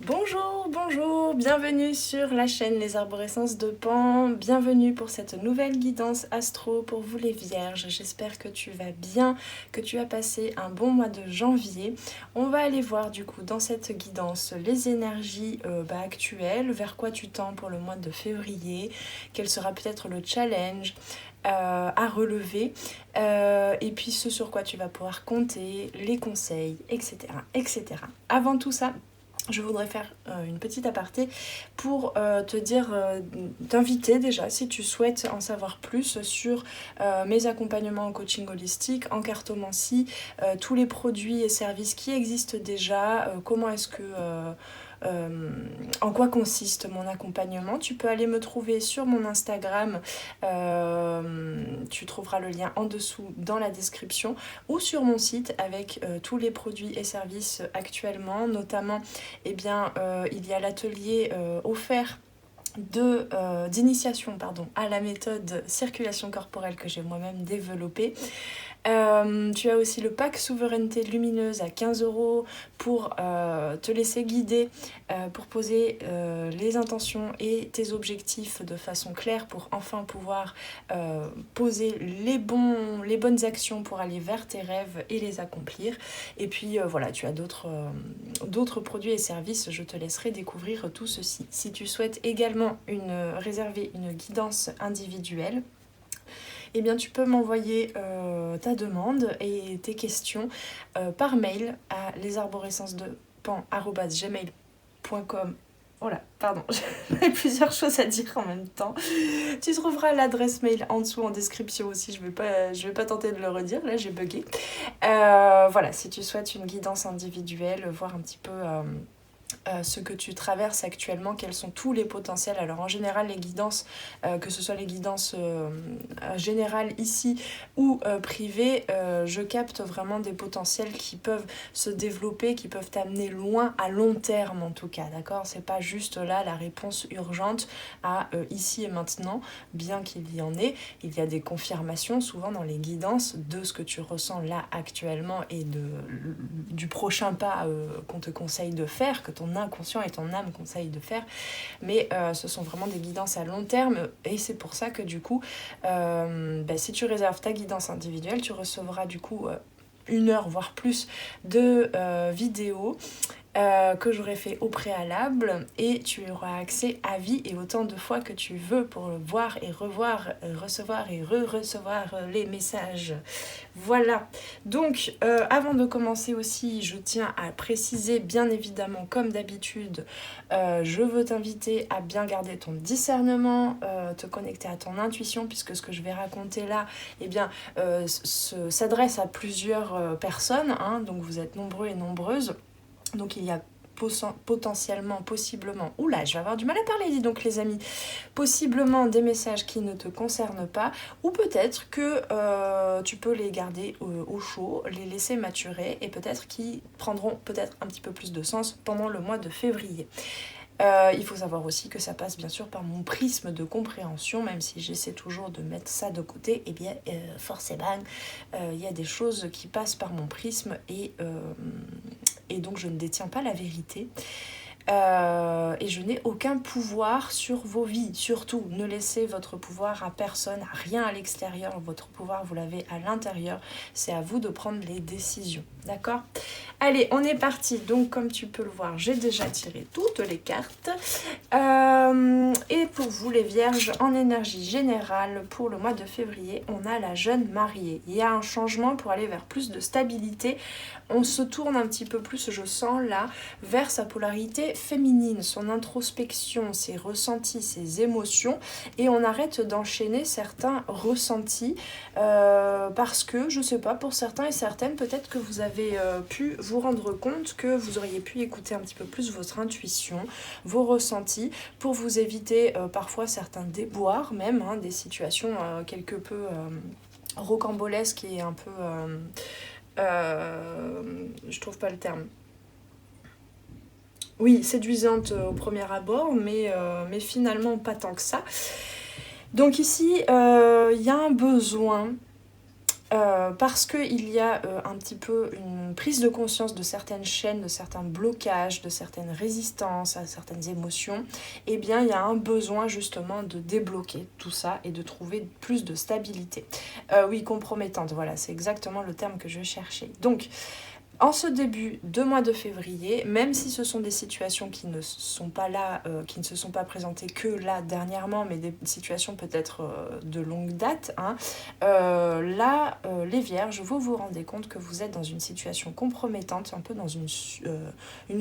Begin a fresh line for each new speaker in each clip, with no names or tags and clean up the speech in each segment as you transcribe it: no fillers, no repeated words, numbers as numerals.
Bonjour, bonjour, bienvenue sur la chaîne Les Arborescences de Pan, bienvenue pour cette nouvelle guidance astro pour vous les vierges. J'espère que tu vas bien, que tu as passé un bon mois de janvier. On va aller voir du coup dans cette guidance les énergies actuelles, vers quoi tu tends pour le mois de février, quel sera peut-être le challenge à relever, et puis ce sur quoi tu vas pouvoir compter, les conseils, etc. etc. Avant tout ça, je voudrais faire une petite aparté pour te dire, t'inviter déjà si tu souhaites en savoir plus sur mes accompagnements en coaching holistique, en cartomancie, tous les produits et services qui existent déjà, comment est-ce que... en quoi consiste mon accompagnement. Tu peux aller me trouver sur mon Instagram, tu trouveras le lien en dessous dans la description, ou sur mon site avec tous les produits et services actuellement, notamment il y a l'atelier offert d'initiation à la méthode circulation corporelle que j'ai moi-même développée. Tu as aussi le pack souveraineté lumineuse à 15 € pour te laisser guider, pour poser les intentions et tes objectifs de façon claire pour enfin pouvoir poser les bonnes actions pour aller vers tes rêves et les accomplir. Et puis voilà, tu as d'autres produits et services, je te laisserai découvrir tout ceci. Si tu souhaites également réserver une guidance individuelle, eh bien tu peux m'envoyer ta demande et tes questions par mail à lesarborescencesdepan@gmail.com. Oh là, pardon, j'ai plusieurs choses à dire en même temps. Tu trouveras l'adresse mail en dessous en description aussi, je vais pas tenter de le redire, là j'ai bugué. Voilà, si tu souhaites une guidance individuelle, voir un petit peu... ce que tu traverses actuellement, quels sont tous les potentiels. Alors en général les guidances, que ce soit les guidances générales ici ou privées, je capte vraiment des potentiels qui peuvent se développer, qui peuvent t'amener loin à long terme en tout cas, d'accord? C'est pas juste là la réponse urgente à ici et maintenant, bien qu'il y en ait. Il y a des confirmations souvent dans les guidances de ce que tu ressens là actuellement et du prochain pas qu'on te conseille de faire, que ton inconscient et ton âme conseillent de faire, mais ce sont vraiment des guidances à long terme, et c'est pour ça que du coup si tu réserves ta guidance individuelle, tu recevras du coup 1 heure voire plus de vidéos que j'aurais fait au préalable, et tu auras accès à vie et autant de fois que tu veux pour voir et revoir, recevoir et re-recevoir les messages. Voilà, donc avant de commencer aussi, je tiens à préciser bien évidemment comme d'habitude, je veux t'inviter à bien garder ton discernement, te connecter à ton intuition, puisque ce que je vais raconter là s'adresse à plusieurs personnes, hein, donc vous êtes nombreux et nombreuses. Donc il y a potentiellement, possiblement, oula, je vais avoir du mal à parler, dis donc les amis, possiblement des messages qui ne te concernent pas, ou peut-être que tu peux les garder au chaud, les laisser maturer, et peut-être qui prendront peut-être un petit peu plus de sens pendant le mois de février. Il faut savoir aussi que ça passe bien sûr par mon prisme de compréhension, même si j'essaie toujours de mettre ça de côté, et bien forcément il y a des choses qui passent par mon prisme, et donc je ne détiens pas la vérité. Et je n'ai aucun pouvoir sur vos vies. Surtout, ne laissez votre pouvoir à personne, à rien à l'extérieur. Votre pouvoir, vous l'avez à l'intérieur. C'est à vous de prendre les décisions. D'accord ? Allez, on est parti. Donc, comme tu peux le voir, j'ai déjà tiré toutes les cartes. Et pour vous, les vierges, en énergie générale, pour le mois de février, on a la jeune mariée. Il y a un changement pour aller vers plus de stabilité. On se tourne un petit peu plus, je sens là, vers sa polarité féminine, son introspection, ses ressentis, ses émotions, et on arrête d'enchaîner certains ressentis parce que, je sais pas, pour certains et certaines, peut-être que vous avez pu vous rendre compte que vous auriez pu écouter un petit peu plus votre intuition, vos ressentis, pour vous éviter parfois certains déboires même, hein, des situations quelque peu rocambolesques et un peu... je trouve pas le terme. Oui, séduisante au premier abord, mais finalement pas tant que ça. Donc ici, il y a un besoin parce qu'il y a un petit peu une prise de conscience de certaines chaînes, de certains blocages, de certaines résistances à certaines émotions, eh bien il y a un besoin justement de débloquer tout ça et de trouver plus de stabilité. Oui, compromettante, voilà, c'est exactement le terme que je cherchais. Donc, en ce début de mois de février, même si ce sont des situations qui ne sont pas là, qui ne se sont pas présentées que là dernièrement, mais des situations peut-être de longue date, hein, là, les vierges, vous vous rendez compte que vous êtes dans une situation compromettante, un peu dans une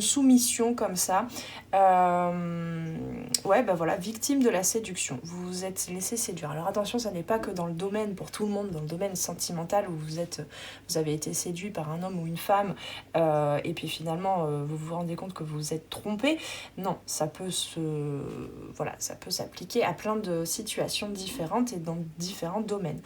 soumission comme ça. Ouais, bah voilà, victime de la séduction. Vous vous êtes laissé séduire. Alors attention, ça n'est pas que dans le domaine, pour tout le monde, dans le domaine sentimental où vous avez été séduit par un homme ou une femme, et puis finalement vous vous rendez compte que vous vous êtes trompé. Non, ça peut s'appliquer à plein de situations différentes et dans différents domaines.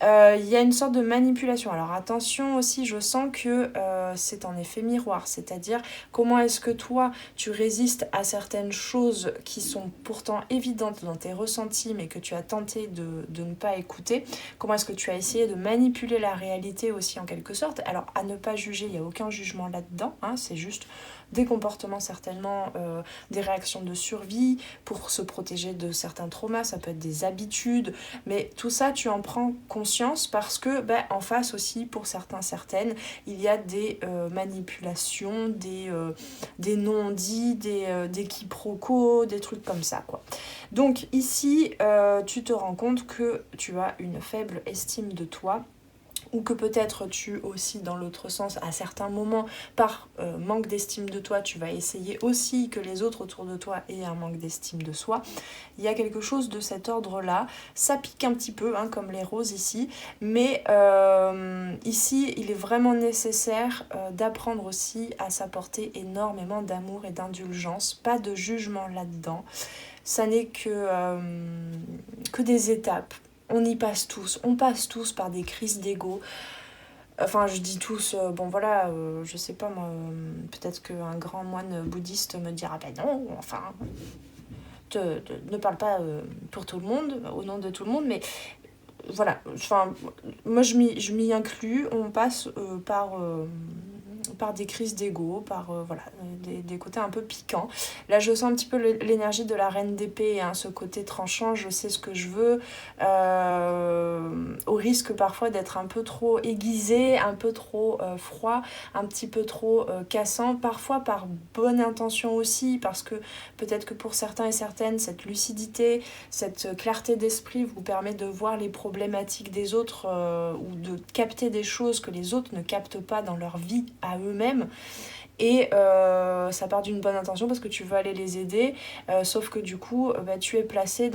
Il y a une sorte de manipulation. Alors attention aussi, je sens que c'est en effet miroir, c'est-à-dire comment est-ce que toi tu résistes à certaines choses qui sont pourtant évidentes dans tes ressentis mais que tu as tenté de ne pas écouter. Comment est-ce que tu as essayé de manipuler la réalité aussi en quelque sorte. Alors à ne pas juger, il n'y a aucun jugement là-dedans, hein, c'est juste des comportements certainement, des réactions de survie pour se protéger de certains traumas, ça peut être des habitudes, mais tout ça tu en prends conscience parce que en face aussi pour certaines, il y a des manipulations, des non-dits, des quiproquos, des trucs comme ça quoi. Donc ici tu te rends compte que tu as une faible estime de toi, ou que peut-être tu aussi dans l'autre sens à certains moments par manque d'estime de toi tu vas essayer aussi que les autres autour de toi aient un manque d'estime de soi. Il y a quelque chose de cet ordre là, ça pique un petit peu hein, comme les roses ici, mais ici il est vraiment nécessaire d'apprendre aussi à s'apporter énormément d'amour et d'indulgence, pas de jugement là-dedans, ça n'est que des étapes. On passe tous par des crises d'ego. Enfin, je dis tous, bon voilà, je sais pas moi, peut-être qu'un grand moine bouddhiste me dira, ben non, enfin, ne parle pas pour tout le monde, au nom de tout le monde, mais voilà, enfin, moi je m'y inclus, on passe par des crises d'ego, par voilà, des côtés un peu piquants. Là, je sens un petit peu l'énergie de la reine d'épée, hein, ce côté tranchant, je sais ce que je veux, au risque parfois d'être un peu trop aiguisé, un peu trop froid, un petit peu trop cassant, parfois par bonne intention aussi, parce que peut-être que pour certains et certaines, cette lucidité, cette clarté d'esprit vous permet de voir les problématiques des autres ou de capter des choses que les autres ne captent pas dans leur vie à eux-mêmes. Et ça part d'une bonne intention parce que tu veux aller les aider, sauf que du coup tu es placé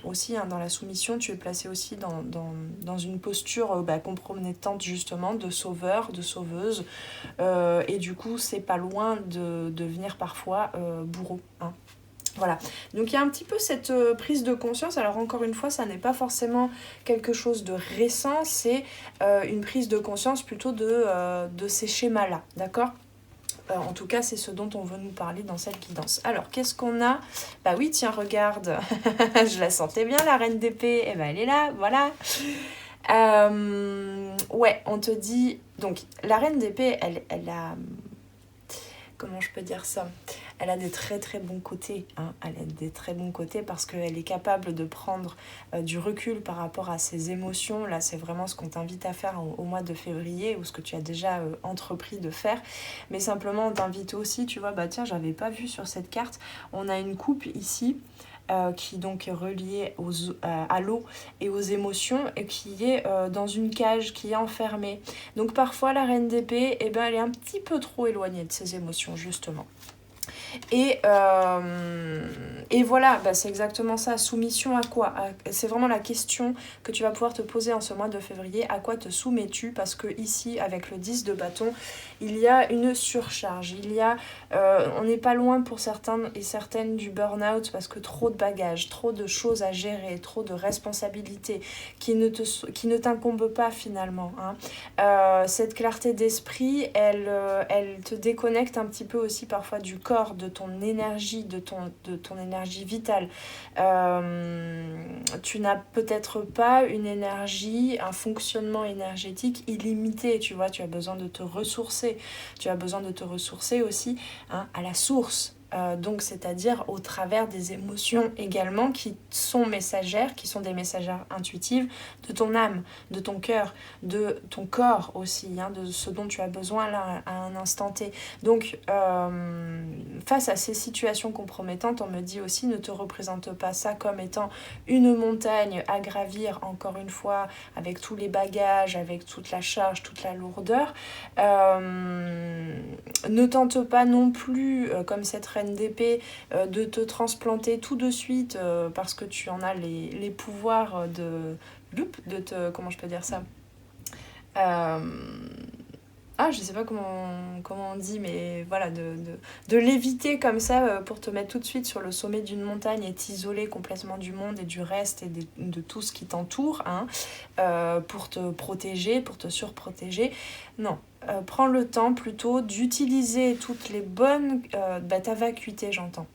aussi dans la soumission, tu es placé aussi dans une posture compromettante justement de sauveur, de sauveuse, et du coup c'est pas loin de devenir parfois bourreau, hein. Voilà, donc il y a un petit peu cette prise de conscience. Alors encore une fois, ça n'est pas forcément quelque chose de récent, c'est une prise de conscience plutôt de ces schémas-là, d'accord ? En tout cas, c'est ce dont on veut nous parler dans cette guidance. Alors, qu'est-ce qu'on a ? Bah oui, tiens, regarde, je la sentais bien, la reine d'épée, et elle est là, voilà. Ouais, on te dit... Donc, la reine d'épée, elle a... Comment je peux dire ça ? Elle a des très très bons côtés, hein. Elle a des très bons côtés parce qu'elle est capable de prendre du recul par rapport à ses émotions. Là, c'est vraiment ce qu'on t'invite à faire au mois de février ou ce que tu as déjà entrepris de faire. Mais simplement, on t'invite aussi, tu vois, tiens, j'avais pas vu sur cette carte, on a une coupe ici. Qui donc est reliée à l'eau et aux émotions et qui est dans une cage, qui est enfermée. Donc parfois la reine d'épée, elle est un petit peu trop éloignée de ses émotions justement. Et voilà, c'est exactement ça. Soumission à quoi ? C'est vraiment la question que tu vas pouvoir te poser en ce mois de février. À quoi te soumets-tu ? Parce que ici, avec le 10 de bâton, il y a une surcharge. On n'est pas loin pour certains et certaines du burn-out parce que trop de bagages, trop de choses à gérer, trop de responsabilités qui ne t'incombent pas finalement, hein. Cette clarté d'esprit, elle te déconnecte un petit peu aussi parfois du corps. de ton énergie, de ton énergie vitale. Tu n'as peut-être pas une énergie, un fonctionnement énergétique illimité, tu vois, tu as besoin de te ressourcer. Tu as besoin de te ressourcer aussi à la source. Donc c'est-à-dire au travers des émotions également qui sont messagères, qui sont des messagères intuitives de ton âme, de ton cœur, de ton corps aussi, de ce dont tu as besoin là à un instant T. Donc face à ces situations compromettantes, on me dit aussi ne te représente pas ça comme étant une montagne à gravir, encore une fois, avec tous les bagages, avec toute la charge, toute la lourdeur. Ne tente pas non plus, comme cette reine d'épée, de te transplanter tout de suite parce que tu en as les pouvoirs de te... Comment je peux dire ça je sais pas comment on dit, mais voilà, de l'éviter comme ça pour te mettre tout de suite sur le sommet d'une montagne et t'isoler complètement du monde et du reste et de tout ce qui t'entoure, pour te protéger, pour te surprotéger. Non. Prends le temps plutôt d'utiliser toutes les bonnes... ta vacuité, j'entends.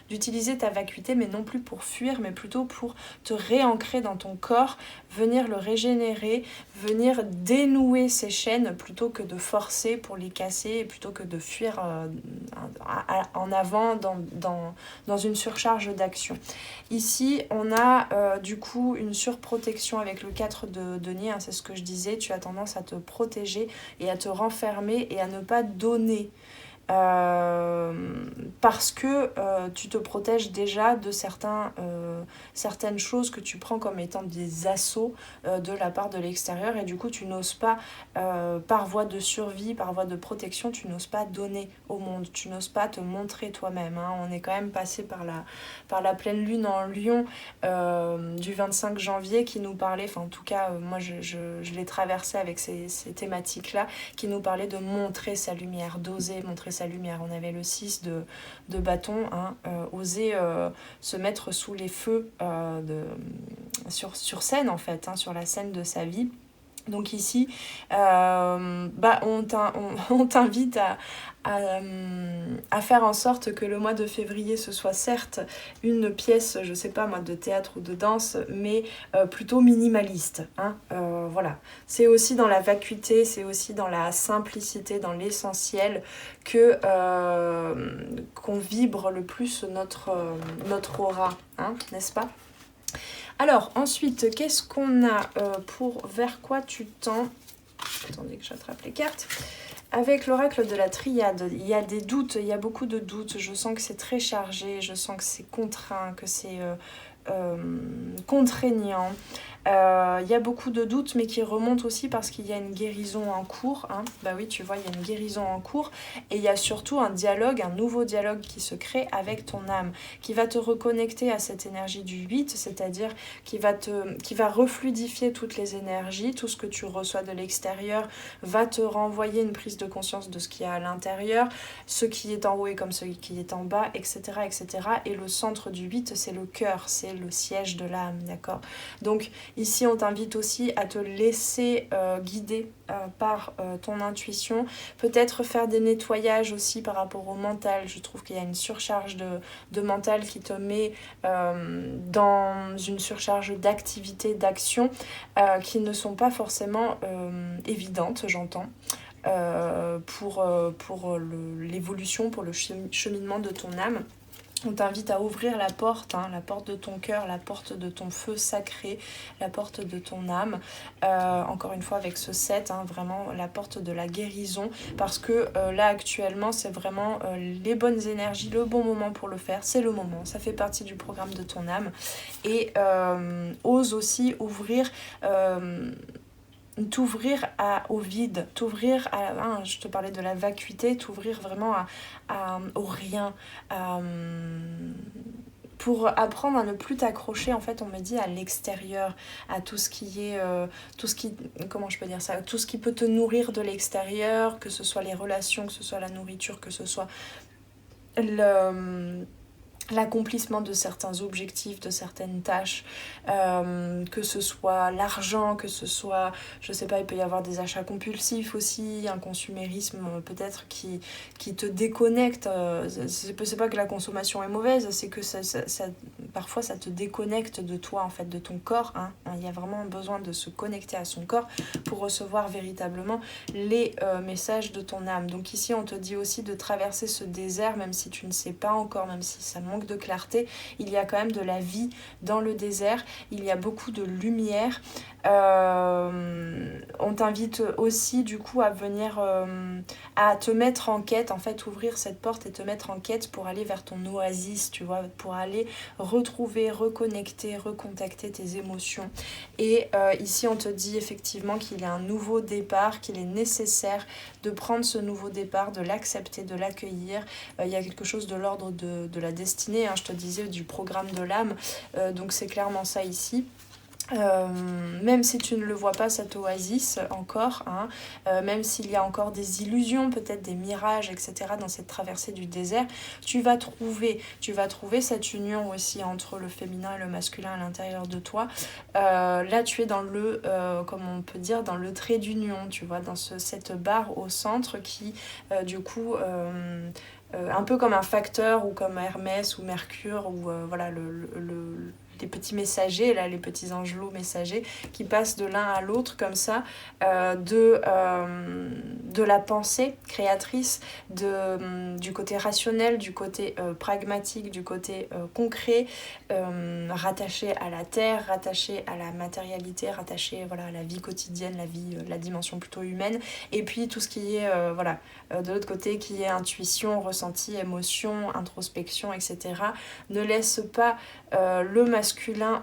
D'utiliser ta vacuité, mais non plus pour fuir, mais plutôt pour te réancrer dans ton corps, venir le régénérer, venir dénouer ces chaînes plutôt que de forcer pour les casser, et plutôt que de fuir en avant dans une surcharge d'action. Ici, on a du coup une surprotection avec le 4 de denier, c'est ce que je disais, tu as tendance à te protéger et à te renfermer et à ne pas donner. Parce que tu te protèges déjà de certaines choses que tu prends comme étant des assauts de la part de l'extérieur et du coup tu n'oses pas par voie de survie, par voie de protection, tu n'oses pas donner au monde, tu n'oses pas te montrer toi-même. On est quand même passé par la pleine lune en Lion du 25 janvier qui nous parlait, enfin en tout cas moi je l'ai traversé avec ces thématiques là, qui nous parlait de montrer sa lumière, d'oser montrer sa lumière. On avait le 6 de bâton, oser se mettre sous les feux sur scène en fait, sur la scène de sa vie. Donc ici, on t'invite à faire en sorte que le mois de février, ce soit certes une pièce, je sais pas moi, de théâtre ou de danse, mais plutôt minimaliste. Voilà. C'est aussi dans la vacuité, c'est aussi dans la simplicité, dans l'essentiel, qu'on vibre le plus notre aura, n'est-ce pas ? Alors, ensuite, qu'est-ce qu'on a vers quoi tu tends ? Attendez que j'attrape les cartes. Avec l'oracle de la triade, il y a des doutes, il y a beaucoup de doutes. Je sens que c'est très chargé, je sens que c'est contraint, que c'est contraignant. Il y a beaucoup de doutes, mais qui remontent aussi parce qu'il y a une guérison en cours. Bah oui, tu vois, il y a une guérison en cours. Et il y a surtout un dialogue, un nouveau dialogue qui se crée avec ton âme, qui va te reconnecter à cette énergie du 8, c'est-à-dire qui va refluidifier toutes les énergies, tout ce que tu reçois de l'extérieur va te renvoyer une prise de conscience de ce qu'il y a à l'intérieur, ce qui est en haut est comme ce qui est en bas, etc., etc. Et le centre du 8, c'est le cœur, c'est le siège de l'âme, d'accord ? Donc, ici, on t'invite aussi à te laisser guider par ton intuition. Peut-être faire des nettoyages aussi par rapport au mental. Je trouve qu'il y a une surcharge de mental qui te met dans une surcharge d'activités, d'actions qui ne sont pas forcément évidentes, j'entends. Pour l'évolution, pour le cheminement de ton âme. On t'invite à ouvrir la porte de ton cœur, la porte de ton feu sacré, la porte de ton âme. Encore une fois avec ce 7, vraiment la porte de la guérison. Parce que là actuellement c'est vraiment les bonnes énergies, le bon moment pour le faire. C'est le moment, ça fait partie du programme de ton âme. Et ose aussi ouvrir... t'ouvrir au vide, t'ouvrir à... je te parlais de la vacuité, t'ouvrir vraiment au rien, pour apprendre à ne plus t'accrocher, en fait, on me dit, à l'extérieur, à tout ce qui est... comment je peux dire ça ? Tout ce qui peut te nourrir de l'extérieur, que ce soit les relations, que ce soit la nourriture, que ce soit l'accomplissement de certains objectifs, de certaines tâches, que ce soit l'argent, que ce soit, je sais pas, il peut y avoir des achats compulsifs aussi, un consumérisme peut-être qui te déconnecte. C'est pas que la consommation est mauvaise, c'est que parfois ça te déconnecte de toi, en fait, de ton corps. Hein. Il y a vraiment besoin de se connecter à son corps pour recevoir véritablement les messages de ton âme. Donc ici, on te dit aussi de traverser ce désert, même si tu ne sais pas encore, même si ça manque de clarté, il y a quand même de la vie dans le désert, il y a beaucoup de lumière. On t'invite aussi du coup à venir à te mettre en quête, en fait ouvrir cette porte et te mettre en quête pour aller vers ton oasis, tu vois, pour aller retrouver, reconnecter, recontacter tes émotions. Et ici on te dit effectivement qu'il y a un nouveau départ, qu'il est nécessaire de prendre ce nouveau départ, de l'accepter, de l'accueillir. Il y a quelque chose de l'ordre de la destinée, hein, je te disais, du programme de l'âme, donc c'est clairement ça ici. Même si tu ne le vois pas, cet oasis encore, hein, même s'il y a encore des illusions, peut-être des mirages, etc. dans cette traversée du désert, tu vas trouver cette union aussi entre le féminin et le masculin à l'intérieur de toi. Là tu es dans le, comme on peut dire, dans le trait d'union, tu vois, dans cette barre au centre qui du coup un peu comme un facteur ou comme Hermès ou Mercure ou voilà les petits messagers, là, les petits angelots messagers qui passent de l'un à l'autre comme ça, de la pensée créatrice, du côté rationnel, du côté pragmatique, du côté concret, rattaché à la terre, rattaché à la matérialité, rattaché voilà, à la vie quotidienne, la dimension plutôt humaine, et puis tout ce qui est de l'autre côté qui est intuition, ressenti, émotion, introspection, etc. Ne laisse pas le masculin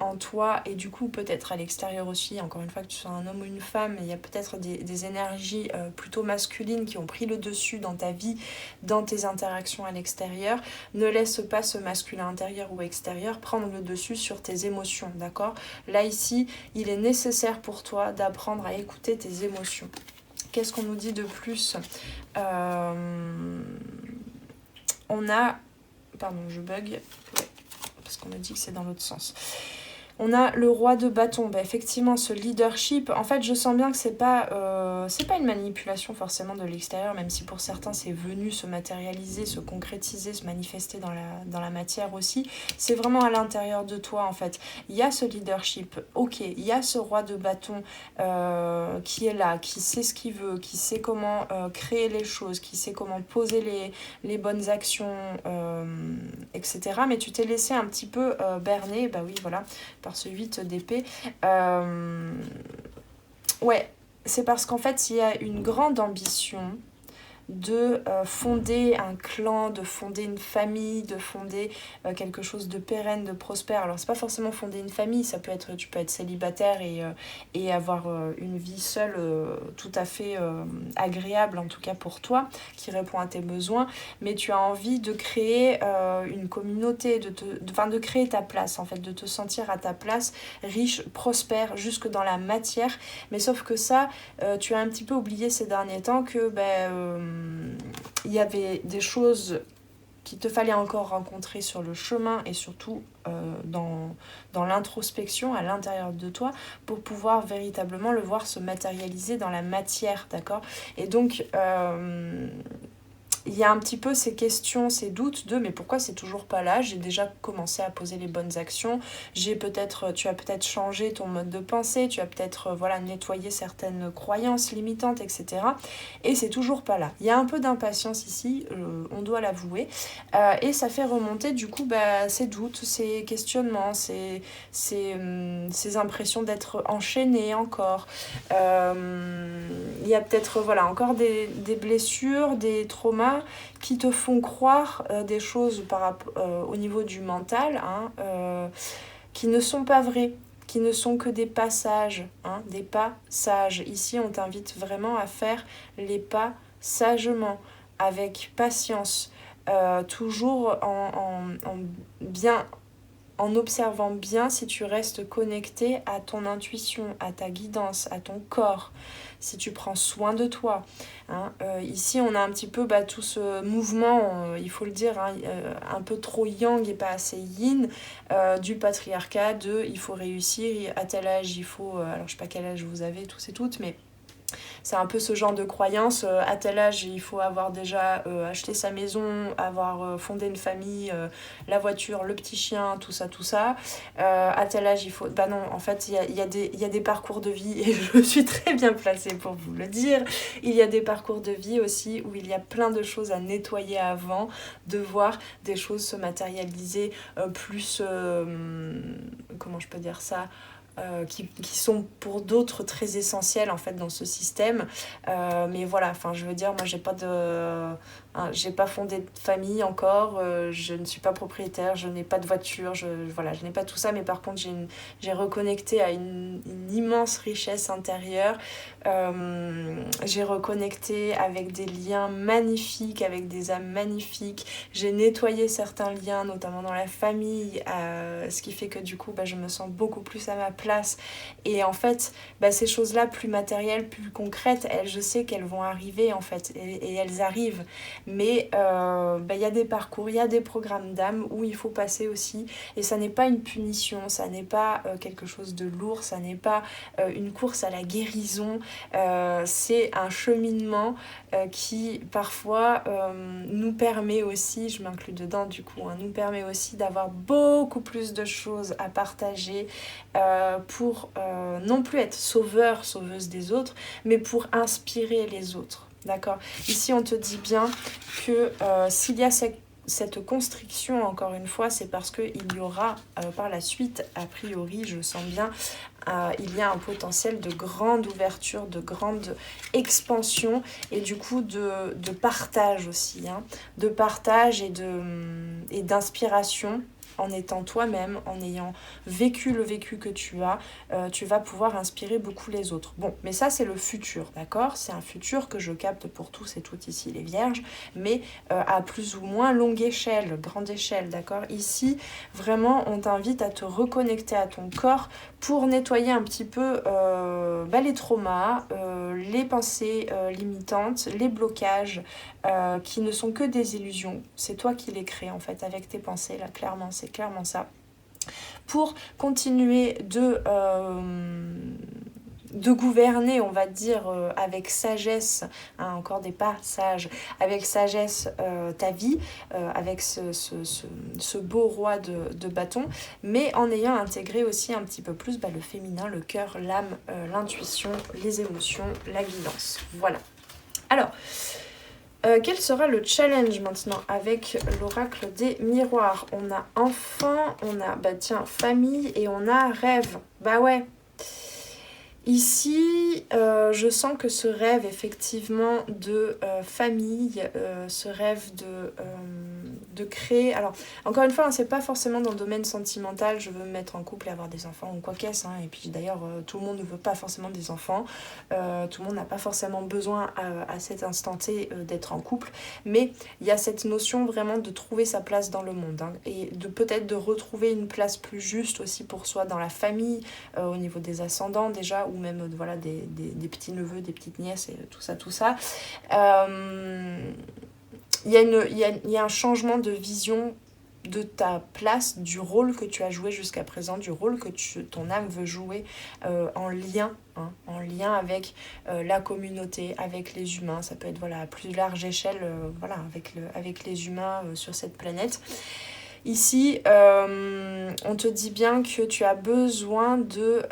en toi et du coup peut-être à l'extérieur aussi, encore une fois que tu sois un homme ou une femme, il y a peut-être des énergies plutôt masculines qui ont pris le dessus dans ta vie, dans tes interactions à l'extérieur. Ne laisse pas ce masculin intérieur ou extérieur prendre le dessus sur tes émotions, d'accord? Là ici, il est nécessaire pour toi d'apprendre à écouter tes émotions. Qu'est-ce qu'on nous dit de plus? On a... Pardon, je bug. Ouais, parce qu'on me dit que c'est dans l'autre sens. On a le roi de bâton. Bah, effectivement, ce leadership, en fait, je sens bien que c'est pas une manipulation forcément de l'extérieur, même si pour certains, c'est venu se matérialiser, se concrétiser, se manifester dans la matière aussi. C'est vraiment à l'intérieur de toi, en fait. Il y a ce leadership, ok, il y a ce roi de bâton qui est là, qui sait ce qu'il veut, qui sait comment créer les choses, qui sait comment poser les bonnes actions, etc. Mais tu t'es laissé un petit peu berner, bah oui, voilà, par ce 8 d'épée. Ouais, c'est parce qu'en fait, il y a une grande ambition de fonder un clan, de fonder une famille, de fonder quelque chose de pérenne, de prospère. Alors c'est pas forcément fonder une famille, ça peut être, tu peux être célibataire et avoir une vie seule tout à fait agréable, en tout cas pour toi, qui répond à tes besoins, mais tu as envie de créer une communauté, de créer ta place, en fait, de te sentir à ta place, riche, prospère, jusque dans la matière, mais sauf que ça, tu as un petit peu oublié ces derniers temps que il y avait des choses qu'il te fallait encore rencontrer sur le chemin et surtout dans l'introspection à l'intérieur de toi pour pouvoir véritablement le voir se matérialiser dans la matière, d'accord? Et donc il y a un petit peu ces questions, ces doutes de mais pourquoi c'est toujours pas là? J'ai déjà commencé à poser les bonnes actions, tu as peut-être changé ton mode de pensée, tu as peut-être nettoyé certaines croyances limitantes, etc. Et c'est toujours pas là. Il y a un peu d'impatience ici, on doit l'avouer, et ça fait remonter du coup ces doutes, ces questionnements, ces impressions d'être enchaîné encore. Il y a peut-être encore des blessures, des traumas qui te font croire des choses au niveau du mental, qui ne sont pas vraies, qui ne sont que des passages, des pas sages. Ici, on t'invite vraiment à faire les pas sagement, avec patience, toujours en bien en observant bien si tu restes connecté à ton intuition, à ta guidance, à ton corps, si tu prends soin de toi. Hein. Ici, on a un petit peu tout ce mouvement, il faut le dire, hein, un peu trop yang et pas assez yin, du patriarcat, il faut réussir, à tel âge, il faut... alors, je sais pas quel âge vous avez tous et toutes, mais... C'est un peu ce genre de croyance, à tel âge il faut avoir déjà acheté sa maison, avoir fondé une famille, la voiture, le petit chien, tout ça, tout ça. À tel âge il faut... Bah non, en fait il y a des parcours de vie et je suis très bien placée pour vous le dire. Il y a des parcours de vie aussi où il y a plein de choses à nettoyer avant, de voir des choses se matérialiser plus... comment je peux dire ça, qui sont pour d'autres très essentiels en fait dans ce système, mais voilà, enfin je veux dire, moi j'ai pas fondé de famille encore, je ne suis pas propriétaire, je n'ai pas de voiture, je n'ai pas tout ça, mais par contre j'ai reconnecté à une immense richesse intérieure, j'ai reconnecté avec des liens magnifiques, avec des âmes magnifiques, j'ai nettoyé certains liens, notamment dans la famille, ce qui fait que du coup je me sens beaucoup plus à ma place. Et en fait, ces choses-là plus matérielles, plus concrètes, je sais qu'elles vont arriver en fait, et elles arrivent. Mais il y a des parcours, il y a des programmes d'âme où il faut passer aussi. Et ça n'est pas une punition, ça n'est pas quelque chose de lourd, ça n'est pas une course à la guérison. C'est un cheminement qui parfois nous permet aussi, je m'inclus dedans du coup, nous permet aussi d'avoir beaucoup plus de choses à partager pour non plus être sauveur, sauveuse des autres, mais pour inspirer les autres. D'accord ? Ici, on te dit bien que s'il y a cette constriction, encore une fois, c'est parce qu'il y aura par la suite, a priori, je le sens bien, il y a un potentiel de grande ouverture, de grande expansion et du coup de partage aussi, hein, de partage et d'inspiration. En étant toi-même, en ayant vécu le vécu que tu as, tu vas pouvoir inspirer beaucoup les autres. Bon, mais ça c'est le futur, d'accord ? C'est un futur que je capte pour tous et toutes ici les vierges, mais à plus ou moins longue échelle, grande échelle, d'accord ? Ici, vraiment, on t'invite à te reconnecter à ton corps pour nettoyer un petit peu les traumas, les pensées limitantes, les blocages qui ne sont que des illusions. C'est toi qui les crées en fait avec tes pensées, là clairement, c'est clairement ça. Pour continuer de gouverner, on va dire, avec sagesse, hein, encore des pas sages, avec sagesse ta vie, avec ce beau roi de bâton, mais en ayant intégré aussi un petit peu plus le féminin, le cœur, l'âme, l'intuition, les émotions, la guidance. Voilà. Alors, quel sera le challenge maintenant avec l'oracle des miroirs ? On a enfant, on a famille et on a rêve. Bah ouais. Ici, je sens que ce rêve effectivement de famille, ce rêve de créer... Alors, encore une fois, c'est pas forcément dans le domaine sentimental, je veux me mettre en couple et avoir des enfants ou quoi qu'est-ce. Hein, et puis d'ailleurs, tout le monde ne veut pas forcément des enfants, tout le monde n'a pas forcément besoin à cet instant T d'être en couple, mais il y a cette notion vraiment de trouver sa place dans le monde, hein, et peut-être de retrouver une place plus juste aussi pour soi dans la famille, au niveau des ascendants déjà, ou même des petits-neveux, des petites nièces et tout ça. Il y a un changement de vision de ta place, du rôle que tu as joué jusqu'à présent, du rôle que ton âme veut jouer en lien avec la communauté, avec les humains. Ça peut être à plus large échelle avec les humains sur cette planète. Ici, on te dit bien que tu as besoin de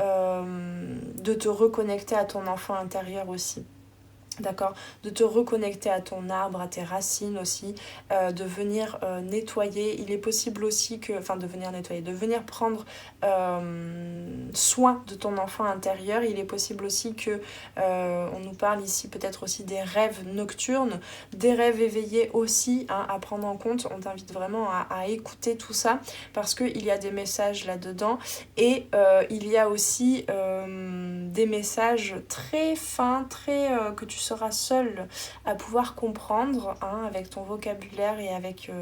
te reconnecter à ton enfant intérieur aussi. D'accord, de te reconnecter à ton arbre, à tes racines aussi, de venir nettoyer. Il est possible aussi de venir prendre soin de ton enfant intérieur. Il est possible aussi que on nous parle ici peut-être aussi des rêves nocturnes, des rêves éveillés aussi, hein, à prendre en compte. On t'invite vraiment à écouter tout ça parce qu'il y a des messages là-dedans et il y a aussi des messages très fins, que tu seras seul à pouvoir comprendre, hein, avec ton vocabulaire et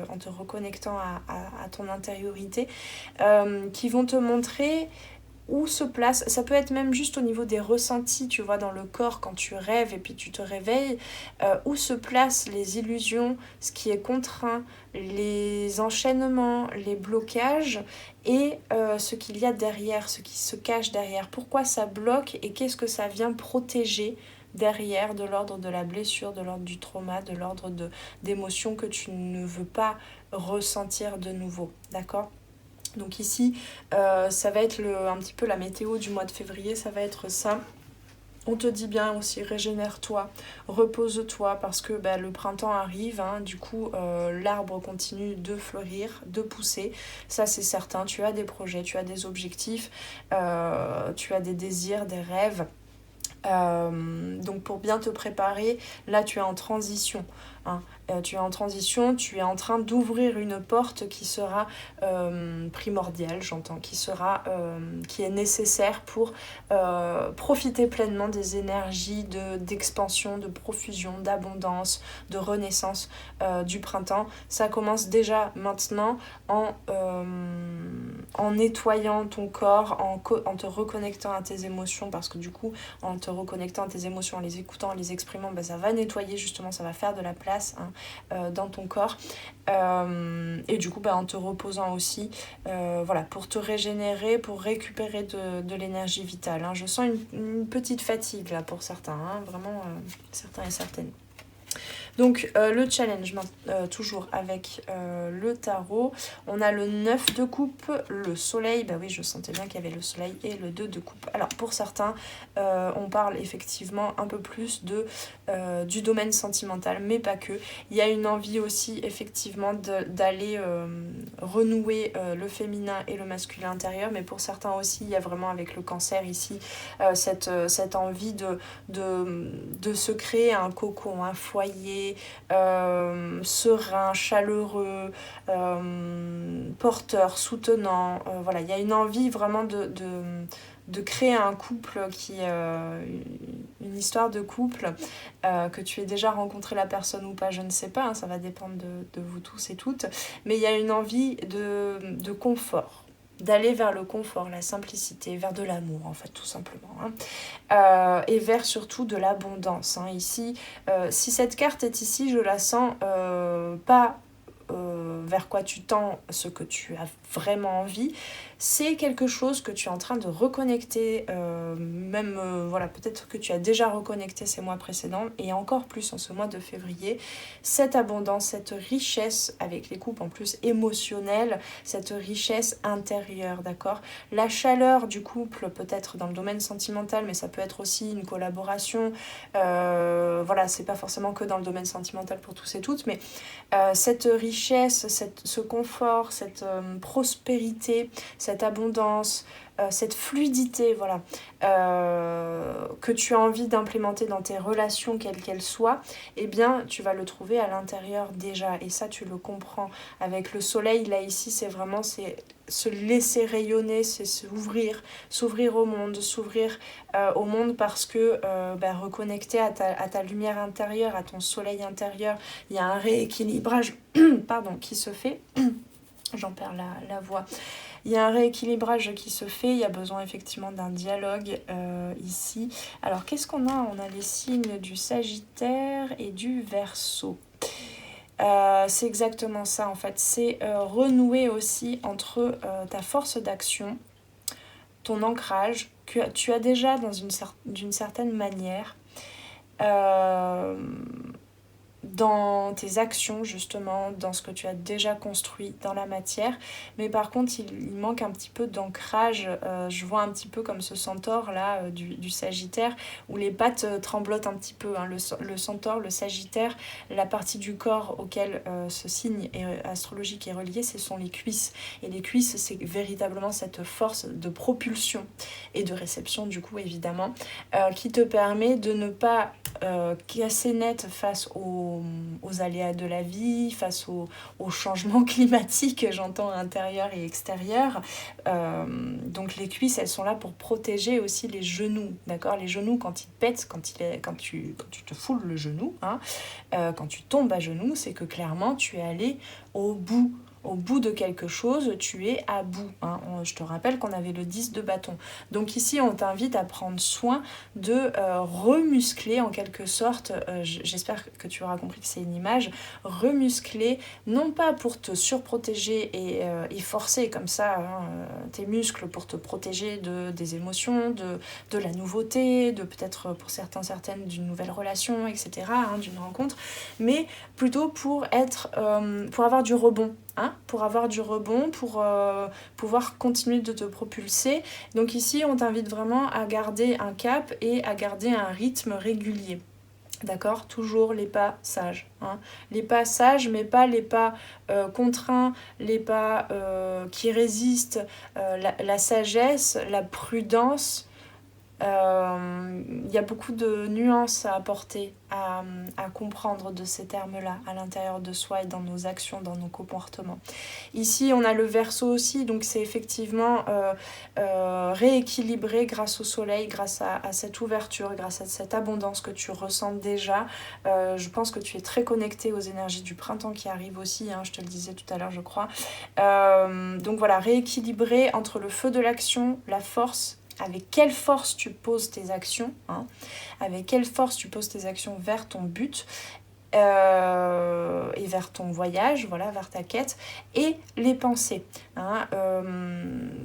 en te reconnectant à ton intériorité, qui vont te montrer où se place, ça peut être même juste au niveau des ressentis, tu vois, dans le corps quand tu rêves et puis tu te réveilles, où se placent les illusions, ce qui est contraint, les enchaînements, les blocages et ce qu'il y a derrière, ce qui se cache derrière, pourquoi ça bloque et qu'est-ce que ça vient protéger derrière, de l'ordre de la blessure, de l'ordre du trauma, de l'ordre d'émotions que tu ne veux pas ressentir de nouveau, d'accord ? Donc ici, ça va être un petit peu la météo du mois de février, ça va être ça. On te dit bien aussi, régénère-toi, repose-toi, parce que le printemps arrive, hein, du coup l'arbre continue de fleurir, de pousser, ça c'est certain. Tu as des projets, tu as des objectifs, tu as des désirs, des rêves. Donc pour bien te préparer, là tu es en transition, hein. Tu es en transition, tu es en train d'ouvrir une porte qui sera primordiale, j'entends, qui est nécessaire pour profiter pleinement des énergies d'expansion, de profusion, d'abondance, de renaissance du printemps. Ça commence déjà maintenant en nettoyant ton corps, en te reconnectant à tes émotions, parce que du coup, en te reconnectant à tes émotions, en les écoutant, en les exprimant, ça va nettoyer justement, ça va faire de la place, hein, dans ton corps. Et du coup, en te reposant aussi, voilà, pour te régénérer, pour récupérer de l'énergie vitale, hein. Je sens une petite fatigue là pour certains, hein, vraiment certains et certaines. Donc le challenge, toujours avec le tarot, on a le 9 de coupe, le soleil, oui je sentais bien qu'il y avait le soleil, et le 2 de coupe. Alors pour certains, on parle effectivement un peu plus du domaine sentimental, mais pas que. Il y a une envie aussi effectivement d'aller renouer le féminin et le masculin intérieur, mais pour certains aussi, il y a vraiment avec le cancer ici, cette envie de se créer un cocon, un foyer, serein, chaleureux, porteur, soutenant. Voilà, il y a une envie vraiment de créer un couple une histoire de couple, que tu aies déjà rencontré la personne ou pas, je ne sais pas, hein, ça va dépendre de vous tous et toutes, mais il y a une envie de confort, d'aller vers le confort, la simplicité, vers de l'amour en fait, tout simplement, hein. Et vers surtout de l'abondance, hein. Ici, si cette carte est ici, je la sens pas vers quoi tu tends, ce que tu as vraiment envie, c'est quelque chose que tu es en train de reconnecter, voilà, peut-être que tu as déjà reconnecté ces mois précédents, et encore plus en ce mois de février, cette abondance, cette richesse avec les coupes en plus émotionnelles, cette richesse intérieure, d'accord ? La chaleur du couple, peut-être dans le domaine sentimental, mais ça peut être aussi une collaboration, voilà, c'est pas forcément que dans le domaine sentimental pour tous et toutes, mais cette richesse, ce confort, cette prospérité, cette abondance, cette fluidité, voilà, que tu as envie d'implémenter dans tes relations, quelles qu'elles soient, eh bien, tu vas le trouver à l'intérieur déjà. Et ça, tu le comprends. Avec le soleil, là, ici, c'est se laisser rayonner, c'est s'ouvrir au monde, parce que reconnecter à ta lumière intérieure, à ton soleil intérieur, il y a un rééquilibrage pardon, qui se fait. J'en perds la voix. Il y a un rééquilibrage qui se fait, il y a besoin effectivement d'un dialogue ici. Alors qu'est-ce qu'on a ? On a les signes du Sagittaire et du Verseau. C'est exactement ça en fait, c'est renouer aussi entre ta force d'action, ton ancrage, que tu as déjà d'une certaine manière, dans tes actions justement, dans ce que tu as déjà construit dans la matière, mais par contre il manque un petit peu d'ancrage. Je vois un petit peu comme ce centaure là du Sagittaire, où les pattes tremblotent un petit peu, hein. Le centaure, le Sagittaire, la partie du corps auquel ce signe astrologique est relié, ce sont les cuisses, et les cuisses c'est véritablement cette force de propulsion et de réception du coup évidemment, qui te permet de ne pas casser net face aux aux aléas de la vie, face aux changements climatiques, j'entends intérieur et extérieur. Donc les cuisses, elles sont là pour protéger aussi les genoux, d'accord? Les genoux, quand ils pètent, quand tu te foules le genou, hein, quand tu tombes à genoux, c'est que clairement tu es allé au bout. Au bout de quelque chose, tu es à bout. Hein. Je te rappelle qu'on avait le 10 de bâton. Donc ici, on t'invite à prendre soin de remuscler en quelque sorte, j'espère que tu auras compris que c'est une image, remuscler, non pas pour te surprotéger et forcer comme ça hein, tes muscles pour te protéger des émotions, de la nouveauté, de peut-être pour certaines d'une nouvelle relation, etc., hein, d'une rencontre, mais plutôt pour avoir du rebond. Hein, pour avoir du rebond, pour pouvoir continuer de te propulser. Donc ici, on t'invite vraiment à garder un cap et à garder un rythme régulier. D'accord? Toujours les pas sages. Hein. Les pas sages, mais pas les pas contraints, les pas qui résistent. La sagesse, la prudence. Y a beaucoup de nuances à apporter, à comprendre de ces termes-là à l'intérieur de soi et dans nos actions, dans nos comportements. Ici, on a le Verseau aussi, donc c'est effectivement rééquilibré grâce au soleil, grâce à cette ouverture, grâce à cette abondance que tu ressens déjà. Je pense que tu es très connecté aux énergies du printemps qui arrivent aussi, hein, je te le disais tout à l'heure, je crois. Donc voilà, rééquilibré entre le feu de l'action, la force. Avec quelle force tu poses tes actions, hein, avec quelle force tu poses tes actions vers ton but et vers ton voyage, voilà, vers ta quête, et les pensées. Hein,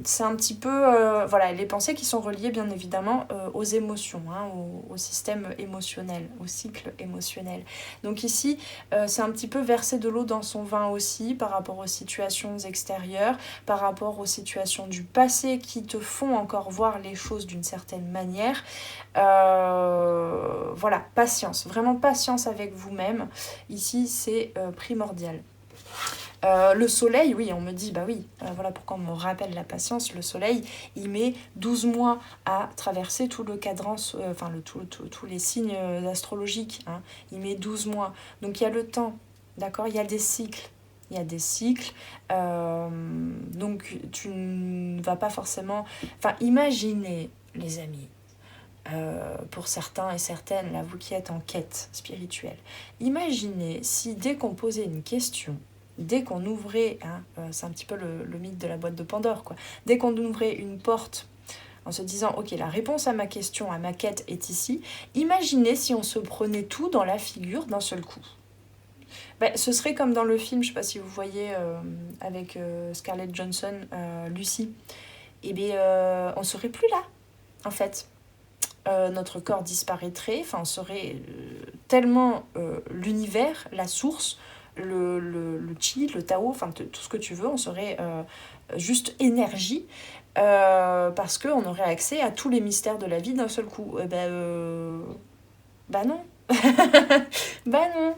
c'est un petit peu, voilà, les pensées qui sont reliées bien évidemment aux émotions, hein, au système émotionnel, au cycle émotionnel. Donc ici, c'est un petit peu verser de l'eau dans son vin aussi par rapport aux situations extérieures, par rapport aux situations du passé qui te font encore voir les choses d'une certaine manière. Voilà, patience, vraiment patience avec vous-même. Ici, c'est primordial. Le soleil, oui, on me dit, bah oui, voilà pourquoi on me rappelle la patience. Le soleil, il met 12 mois à traverser tout le cadran, enfin tous les signes astrologiques. Hein. Il met 12 mois. Donc il y a le temps, d'accord? Il y a des cycles. Il y a des cycles. Donc tu ne vas pas forcément... Enfin, imaginez, les amis, pour certains et certaines, là, vous qui êtes en quête spirituelle, imaginez si dès qu'on posait une question, dès qu'on ouvrait, hein, c'est un petit peu le mythe de la boîte de Pandore, quoi, dès qu'on ouvrait une porte en se disant, ok, la réponse à ma question, à ma quête est ici, imaginez si on se prenait tout dans la figure d'un seul coup. Ben, ce serait comme dans le film, je ne sais pas si vous voyez, avec Scarlett Johansson, Lucie, et bien on ne serait plus là, en fait. Notre corps disparaîtrait, enfin on serait tellement l'univers, la source, le chi, le Tao, enfin tout ce que tu veux, on serait juste énergie parce qu'on aurait accès à tous les mystères de la vie d'un seul coup. Bah non. Bah non.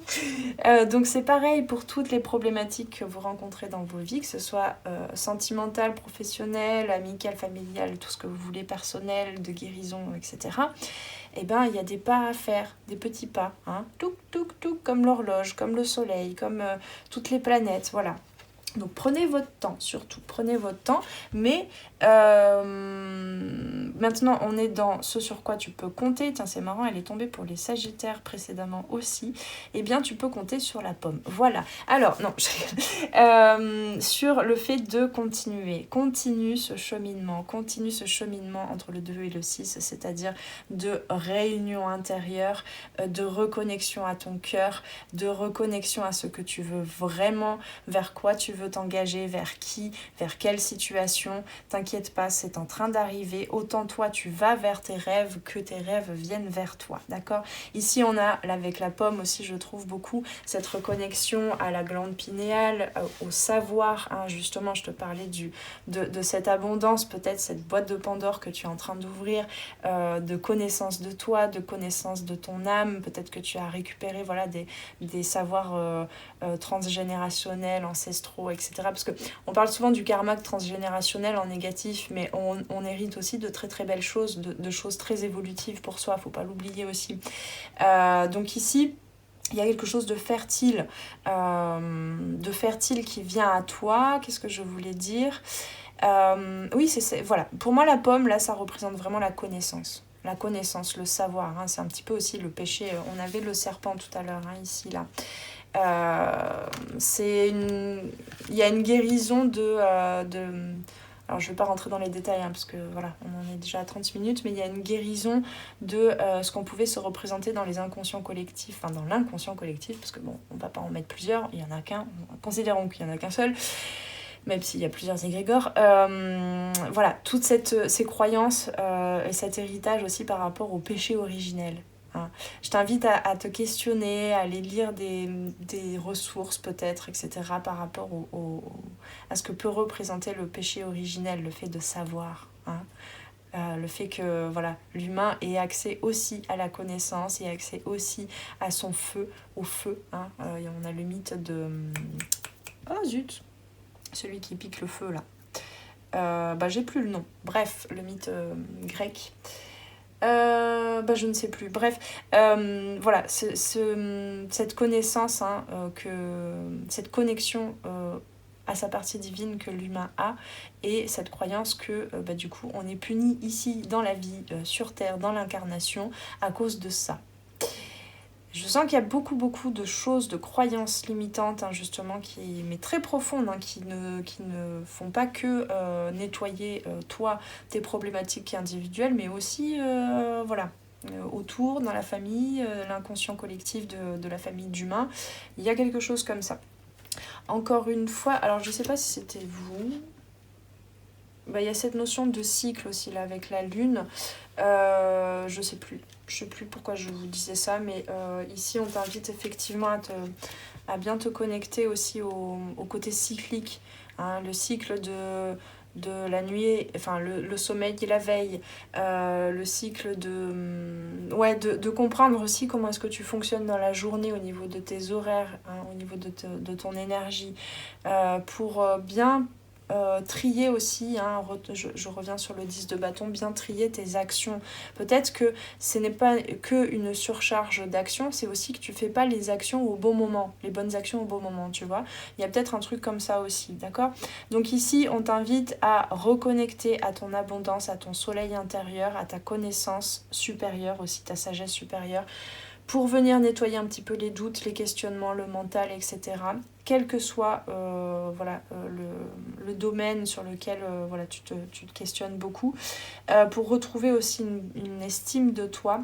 Donc c'est pareil pour toutes les problématiques que vous rencontrez dans vos vies, que ce soit sentimentale, professionnelle, amicale, familiale, tout ce que vous voulez, personnel, de guérison, etc. Eh ben il y a des pas à faire, des petits pas, hein, touc touc touc, comme l'horloge, comme le soleil, comme toutes les planètes, voilà. Donc prenez votre temps, surtout, prenez votre temps, mais maintenant on est dans ce sur quoi tu peux compter. Tiens, c'est marrant, elle est tombée pour les Sagittaires précédemment aussi. Eh bien, tu peux compter sur la pomme. Voilà. Alors, non, sur le fait de continuer. Continue ce cheminement entre le 2 et le 6, c'est-à-dire de réunion intérieure, de reconnexion à ton cœur, de reconnexion à ce que tu veux vraiment, vers quoi tu veux t'engager, vers qui, vers quelle situation. T'inquiète pas, c'est en train d'arriver. Autant toi, tu vas vers tes rêves que tes rêves viennent vers toi, d'accord? Ici, on a, avec la pomme aussi, je trouve beaucoup cette reconnexion à la glande pinéale, au savoir. Hein, justement, je te parlais de cette abondance, peut-être cette boîte de Pandore que tu es en train d'ouvrir, de connaissance de toi, de connaissance de ton âme. Peut-être que tu as récupéré voilà, des savoirs transgénérationnels, ancestraux, etc. Parce qu'on parle souvent du karma transgénérationnel en négatif, mais on hérite aussi de très très belles choses, de choses très évolutives pour soi, faut pas l'oublier aussi. Donc ici, il y a quelque chose de fertile qui vient à toi. Qu'est-ce que je voulais dire? Oui, voilà. Pour moi, la pomme, là, ça représente vraiment la connaissance. La connaissance, le savoir. Hein. C'est un petit peu aussi le péché. On avait le serpent tout à l'heure, hein, ici, là. Il y a une guérison alors je ne vais pas rentrer dans les détails parce que voilà, on en est déjà à 30 minutes, mais il y a une guérison de ce qu'on pouvait se représenter dans les inconscients collectifs, enfin dans l'inconscient collectif, parce que bon, on ne va pas en mettre plusieurs, il n'y en a qu'un, considérons qu'il n'y en a qu'un seul, même s'il y a plusieurs égrégores. Voilà, toutes ces croyances et cet héritage aussi par rapport au péché originel. Hein. Je t'invite à te questionner, à aller lire des ressources peut-être, etc. par rapport à ce que peut représenter le péché originel, le fait de savoir. Hein. Le fait que voilà, l'humain ait accès aussi à la connaissance et accès aussi à son feu, au feu. Hein. On a le mythe de... Oh zut, celui qui pique le feu là. J'ai plus le nom. Bref, le mythe grec. Je ne sais plus. Bref, voilà, cette connaissance, hein, cette connexion à sa partie divine que l'humain a, et cette croyance que du coup on est puni ici dans la vie, sur Terre, dans l'incarnation, à cause de ça. Je sens qu'il y a beaucoup de choses, de croyances limitantes, hein, justement, mais très profondes, hein, qui ne font pas que nettoyer, toi, tes problématiques individuelles, mais aussi, autour, dans la famille, l'inconscient collectif de la famille d'humains. Il y a quelque chose comme ça. Encore une fois, alors je ne sais pas si c'était vous... Il y a cette notion de cycle aussi, là, avec la lune. Je sais plus pourquoi je vous disais ça, mais ici on t'invite effectivement à bien te connecter aussi au côté cyclique, hein, le cycle de la nuit, enfin le sommeil et la veille, le cycle de comprendre aussi comment est-ce que tu fonctionnes dans la journée au niveau de tes horaires, hein, au niveau de ton énergie, pour bien trier aussi, hein, je reviens sur le 10 de bâton, bien trier tes actions. Peut-être que ce n'est pas que une surcharge d'actions, c'est aussi que tu fais pas les actions au bon moment, les bonnes actions au bon moment, tu vois. Il y a peut-être un truc comme ça aussi, d'accord? Donc ici, on t'invite à reconnecter à ton abondance, à ton soleil intérieur, à ta connaissance supérieure aussi, ta sagesse supérieure, pour venir nettoyer un petit peu les doutes, les questionnements, le mental, etc. Quel que soit le domaine sur lequel tu te questionnes beaucoup, pour retrouver aussi une estime de toi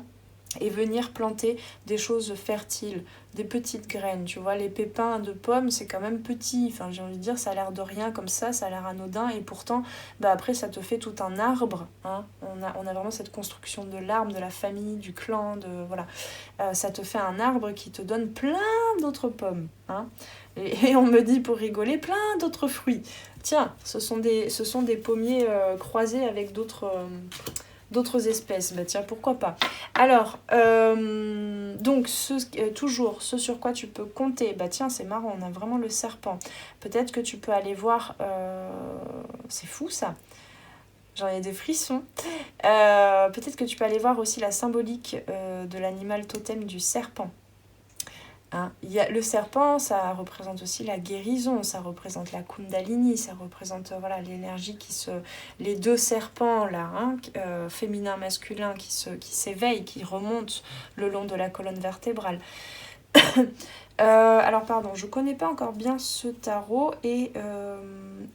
et venir planter des choses fertiles, des petites graines, tu vois, les pépins de pommes, c'est quand même petit, enfin j'ai envie de dire, ça a l'air de rien comme ça a l'air anodin, et pourtant, après ça te fait tout un arbre, hein. On a vraiment cette construction de l'arbre, de la famille, du clan, ça te fait un arbre qui te donne plein d'autres pommes, hein. Et on me dit pour rigoler, plein d'autres fruits. Tiens, ce sont des pommiers croisés avec d'autres espèces, tiens, pourquoi pas. Alors, donc, toujours, ce sur quoi tu peux compter, tiens, c'est marrant, on a vraiment le serpent. Peut-être que tu peux aller voir, c'est fou ça, j'en ai des frissons. Peut-être que tu peux aller voir aussi la symbolique de l'animal totem du serpent. Hein, le serpent, ça représente aussi la guérison, ça représente la Kundalini, ça représente l'énergie les deux serpents là, hein, féminin, masculin, qui s'éveillent, qui remontent le long de la colonne vertébrale. Alors pardon, je connais pas encore bien ce tarot et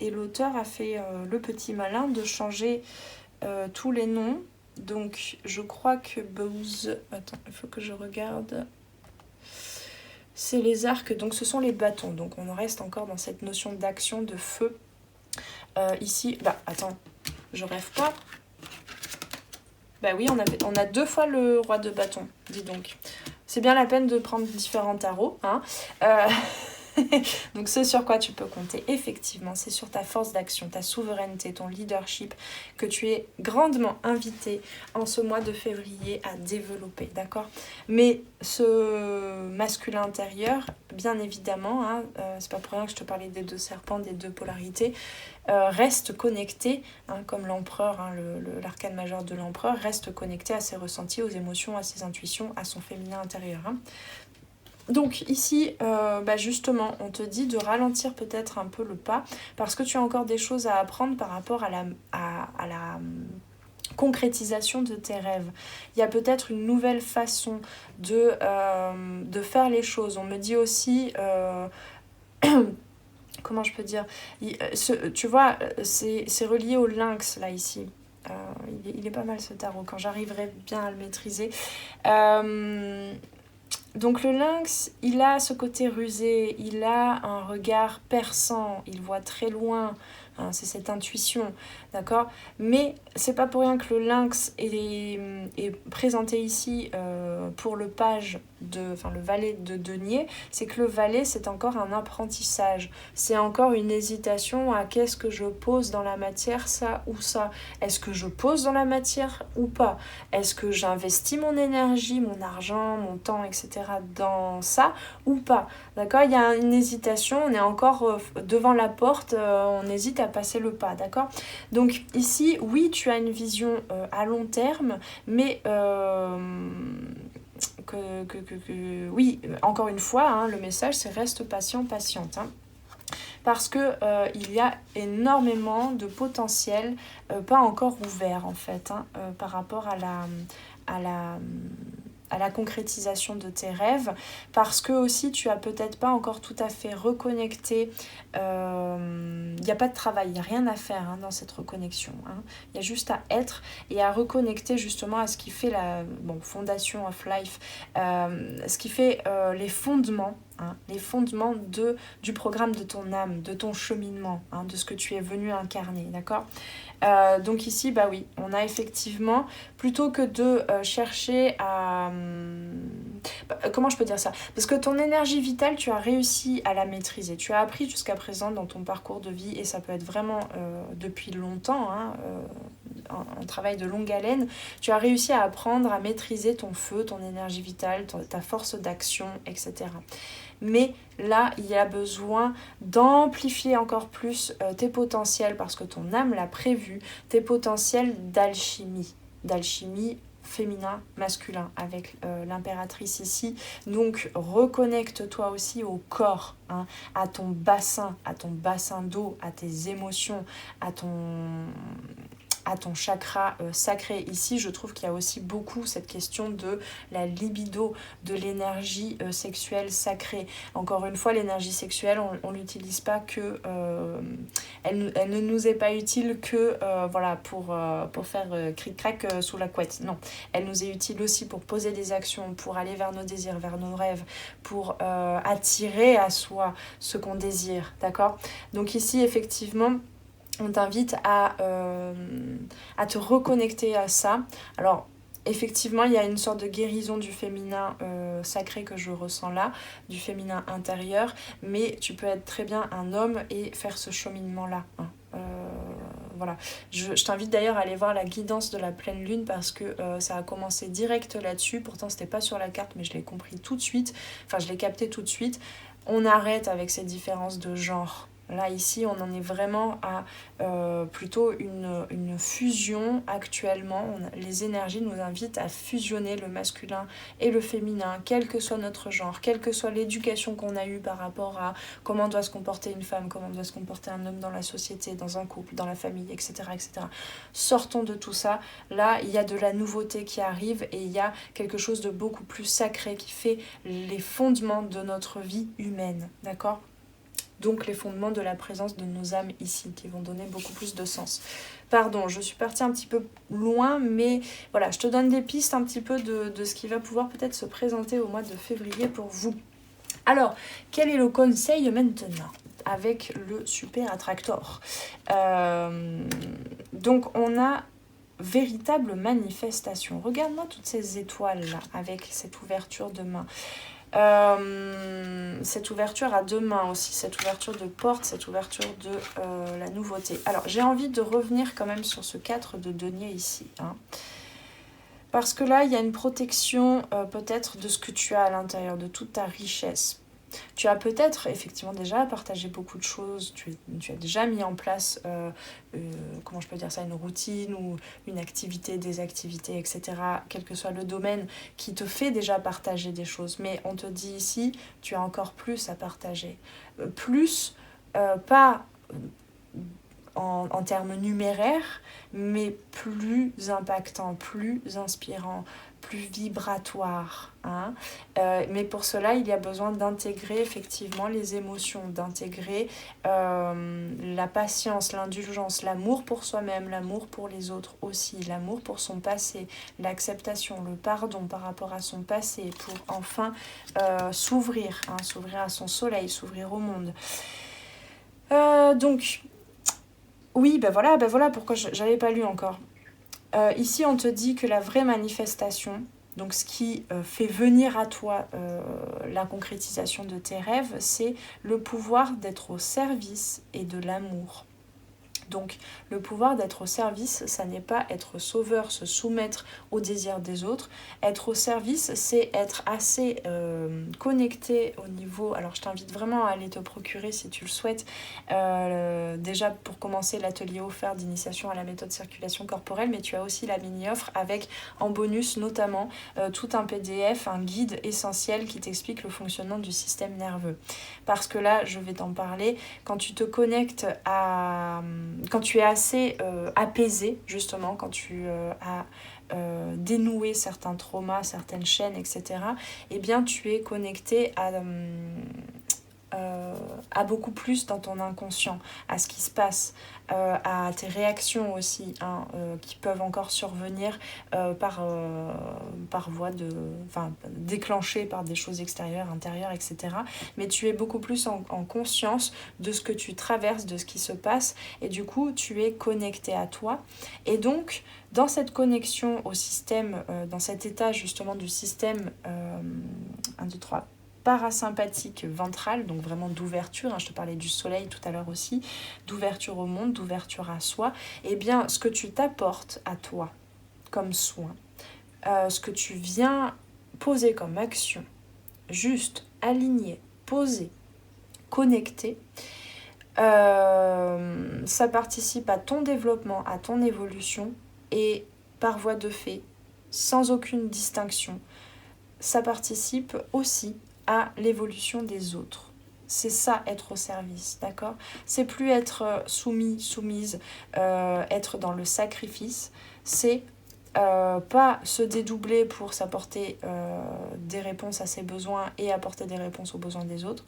l'auteur a fait le petit malin de changer tous les noms. Donc je crois que Bose... Attends, il faut que je regarde... C'est les arcs, donc ce sont les bâtons. Donc on reste encore dans cette notion d'action, de feu. Ici, attends, je rêve pas. Oui, on a 2 fois le roi de bâton, dis donc. C'est bien la peine de prendre différents tarots, hein. Donc ce sur quoi tu peux compter, effectivement, c'est sur ta force d'action, ta souveraineté, ton leadership, que tu es grandement invité en ce mois de février à développer, d'accord? Mais ce masculin intérieur, bien évidemment, hein, c'est pas pour rien que je te parlais des 2 serpents, des 2 polarités, reste connecté, hein, comme l'empereur, hein, l'arcane majeur de l'empereur, reste connecté à ses ressentis, aux émotions, à ses intuitions, à son féminin intérieur, hein. Donc ici, justement, on te dit de ralentir peut-être un peu le pas parce que tu as encore des choses à apprendre par rapport à la concrétisation de tes rêves. Il y a peut-être une nouvelle façon de faire les choses. On me dit aussi... comment je peux dire, tu vois, c'est relié au lynx là ici. Il est pas mal ce tarot quand j'arriverai bien à le maîtriser. Donc le lynx, il a ce côté rusé, il a un regard perçant, il voit très loin, hein, c'est cette intuition, d'accord? Mais c'est pas pour rien que le lynx est présenté ici pour le page le valet de denier, c'est que le valet c'est encore un apprentissage, c'est encore une hésitation à qu'est-ce que je pose dans la matière, ça ou ça. Est-ce que je pose dans la matière ou pas? Est-ce que j'investis mon énergie, mon argent, mon temps, etc. dans ça ou pas? D'accord? Il y a une hésitation, on est encore devant la porte, on hésite à passer le pas, d'accord? Donc ici, oui, tu as une vision à long terme, mais oui, encore une fois, hein, le message c'est reste patient, patiente. Hein. Parce que il y a énormément de potentiel pas encore ouvert en fait hein, par rapport à la concrétisation de tes rêves, parce que aussi tu as peut-être pas encore tout à fait reconnecté, il n'y a pas de travail, il n'y a rien à faire hein, dans cette reconnexion, hein. Il y a juste à être et à reconnecter justement à ce qui fait la Foundation of Life, ce qui fait les fondements, hein, les fondements du programme de ton âme, de ton cheminement, hein, de ce que tu es venu incarner, d'accord? Donc ici, bah oui, on a effectivement, plutôt que de chercher à... comment je peux dire ça? Parce que ton énergie vitale, tu as réussi à la maîtriser. Tu as appris jusqu'à présent dans ton parcours de vie, et ça peut être vraiment depuis longtemps, hein, un travail de longue haleine, tu as réussi à apprendre à maîtriser ton feu, ton énergie vitale, ta force d'action, etc. Mais là, il y a besoin d'amplifier encore plus tes potentiels, parce que ton âme l'a prévu, tes potentiels d'alchimie féminin, masculin, avec l'impératrice ici. Donc, reconnecte-toi aussi au corps, hein, à ton bassin d'eau, à tes émotions, à ton chakra sacré. Ici, je trouve qu'il y a aussi beaucoup cette question de la libido, de l'énergie sexuelle sacrée. Encore une fois, l'énergie sexuelle, on l'utilise pas que... elle ne nous est pas utile que pour faire cric-crac sous la couette. Non, elle nous est utile aussi pour poser des actions, pour aller vers nos désirs, vers nos rêves, pour attirer à soi ce qu'on désire, d'accord? Donc ici, effectivement, on t'invite à te reconnecter à ça. Alors, effectivement, il y a une sorte de guérison du féminin sacré que je ressens là, du féminin intérieur, mais tu peux être très bien un homme et faire ce cheminement-là. Hein. Voilà. Je t'invite d'ailleurs à aller voir la guidance de la pleine lune, parce que ça a commencé direct là-dessus. Pourtant, c'était pas sur la carte, mais je l'ai compris tout de suite. Enfin, je l'ai capté tout de suite. On arrête avec ces différences de genre. Là, ici, on en est vraiment à plutôt une fusion actuellement. Les énergies nous invitent à fusionner le masculin et le féminin, quel que soit notre genre, quelle que soit l'éducation qu'on a eue par rapport à comment doit se comporter une femme, comment doit se comporter un homme dans la société, dans un couple, dans la famille, etc., etc. Sortons de tout ça. Là, il y a de la nouveauté qui arrive, et il y a quelque chose de beaucoup plus sacré qui fait les fondements de notre vie humaine, d'accord ? Donc les fondements de la présence de nos âmes ici, qui vont donner beaucoup plus de sens. Pardon, je suis partie un petit peu loin, mais voilà, je te donne des pistes un petit peu de ce qui va pouvoir peut-être se présenter au mois de février pour vous. Alors, quel est le conseil maintenant avec le super attractor? Donc on a véritable manifestation. Regarde-moi toutes ces étoiles là, avec cette ouverture de main. Cette ouverture à deux mains aussi, cette ouverture de porte, cette ouverture de la nouveauté. Alors j'ai envie de revenir quand même sur ce 4 de denier ici, hein, parce que là il y a une protection peut-être de ce que tu as à l'intérieur, de toute ta richesse. Tu as peut-être effectivement déjà partagé beaucoup de choses, tu as déjà mis en place, comment je peux dire ça, une routine ou une activité, des activités, etc., quel que soit le domaine, qui te fait déjà partager des choses. Mais on te dit ici, tu as encore plus à partager. Plus, pas en termes numéraires, mais plus impactant, plus inspirant, plus vibratoire. Hein. Mais pour cela, il y a besoin d'intégrer effectivement les émotions, d'intégrer la patience, l'indulgence, l'amour pour soi-même, l'amour pour les autres aussi, l'amour pour son passé, l'acceptation, le pardon par rapport à son passé, pour enfin s'ouvrir, hein, s'ouvrir à son soleil, s'ouvrir au monde. Donc, oui, ben voilà pourquoi j'avais pas lu encore. Ici, on te dit que la vraie manifestation, donc ce qui fait venir à toi la concrétisation de tes rêves, c'est le pouvoir d'être au service et de l'amour. Donc le pouvoir d'être au service, ça n'est pas être sauveur, se soumettre aux désirs des autres. Être au service, c'est être assez connecté au niveau... Alors je t'invite vraiment à aller te procurer si tu le souhaites. Déjà pour commencer l'atelier offert d'initiation à la méthode circulation corporelle, mais tu as aussi la mini-offre avec en bonus notamment tout un PDF, un guide essentiel qui t'explique le fonctionnement du système nerveux. Parce que là, je vais t'en parler, quand tu te connectes à... Quand tu es assez apaisé, justement, quand tu as dénoué certains traumas, certaines chaînes, etc., eh bien, tu es connecté à beaucoup plus dans ton inconscient, à ce qui se passe, à tes réactions aussi, hein, qui peuvent encore survenir par voie de... Enfin, déclenchées par des choses extérieures, intérieures, etc. Mais tu es beaucoup plus en conscience de ce que tu traverses, de ce qui se passe, et du coup, tu es connecté à toi. Et donc, dans cette connexion au système, dans cet état justement du système 1, 2, 3, parasympathique ventral, donc vraiment d'ouverture, hein, je te parlais du soleil tout à l'heure aussi, d'ouverture au monde, d'ouverture à soi, et bien ce que tu t'apportes à toi comme soin, ce que tu viens poser comme action, juste, aligné, posé, connecté, ça participe à ton développement, à ton évolution, et par voie de fait, sans aucune distinction, ça participe aussi à l'évolution des autres. C'est ça, être au service, d'accord ? C'est plus être soumis, soumise, être dans le sacrifice. C'est pas se dédoubler pour s'apporter des réponses à ses besoins et apporter des réponses aux besoins des autres.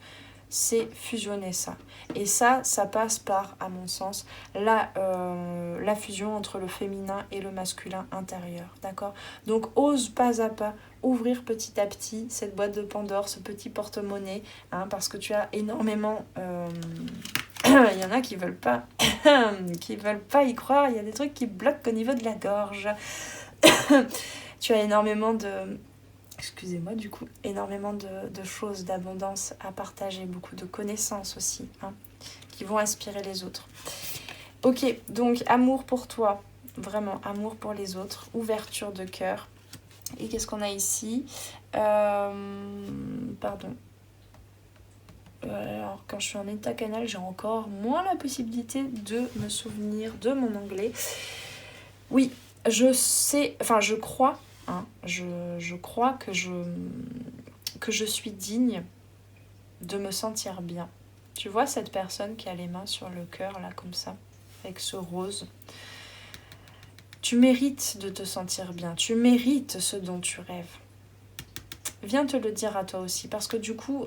C'est fusionner ça. Et ça passe par, à mon sens, la fusion entre le féminin et le masculin intérieur, d'accord ? Donc, ose pas à pas ouvrir petit à petit cette boîte de Pandore, ce petit porte-monnaie, hein, parce que tu as énormément... Il y en a qui veulent pas y croire, il y a des trucs qui bloquent au niveau de la gorge. Tu as énormément de... Excusez-moi du coup, énormément de choses, d'abondance à partager, beaucoup de connaissances aussi, hein, qui vont inspirer les autres. Ok, donc amour pour toi, vraiment amour pour les autres, ouverture de cœur. Et qu'est-ce qu'on a ici ? Pardon. Alors quand je suis en état canal, j'ai encore moins la possibilité de me souvenir de mon anglais. Oui, je sais, enfin je crois... Hein, je crois que je suis digne de me sentir bien. Tu vois cette personne qui a les mains sur le cœur, là, comme ça, avec ce rose. Tu mérites de te sentir bien. Tu mérites ce dont tu rêves. Viens te le dire à toi aussi, parce que du coup,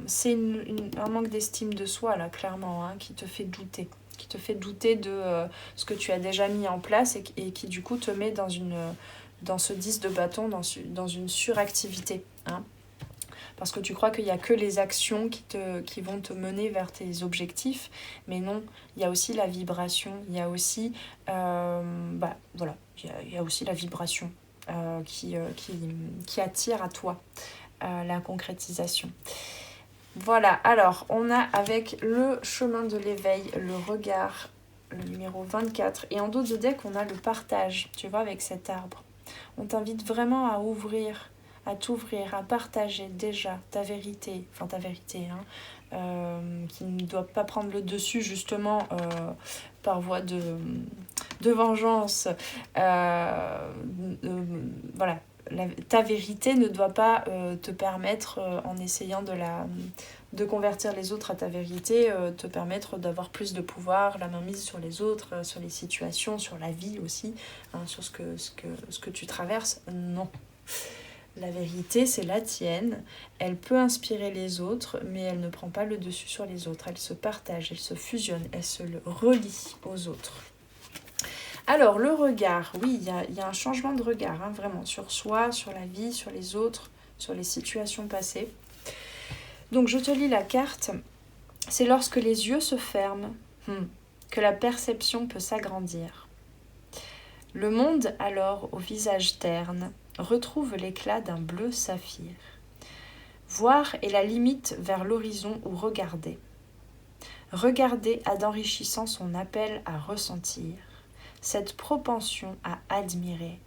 c'est un manque d'estime de soi, là, clairement, hein, qui te fait douter. Qui te fait douter de ce que tu as déjà mis en place et qui, du coup, te met dans ce 10 de bâton, dans une suractivité. Hein. Parce que tu crois qu'il n'y a que les actions qui vont te mener vers tes objectifs. Mais non, il y a aussi la vibration. Il y a aussi, il y a aussi la vibration qui attire à toi la concrétisation. Voilà, alors on a avec le chemin de l'éveil, le regard, le numéro 24. Et en dos de deck, on a le partage, tu vois, avec cet arbre. On t'invite vraiment à ouvrir à t'ouvrir, à partager déjà ta vérité, qui ne doit pas prendre le dessus justement par voie de vengeance. Voilà, ta vérité ne doit pas te permettre, en essayant de convertir les autres à ta vérité, te permettre d'avoir plus de pouvoir, la main mise sur les autres, sur les situations, sur la vie aussi, sur ce que tu traverses. Non. La vérité, c'est la tienne. Elle peut inspirer les autres, mais elle ne prend pas le dessus sur les autres. Elle se partage, elle se fusionne, elle se relie aux autres. Alors, le regard, oui, il y a un changement de regard, vraiment, sur soi, sur la vie, sur les autres, sur les situations passées. Donc, je te lis la carte. C'est lorsque les yeux se ferment que la perception peut s'agrandir. Le monde, alors, au visage terne, retrouve l'éclat d'un bleu saphir. Voir est la limite vers l'horizon où regarder. Regarder a d'enrichissant son appel à ressentir, cette propension à admirer,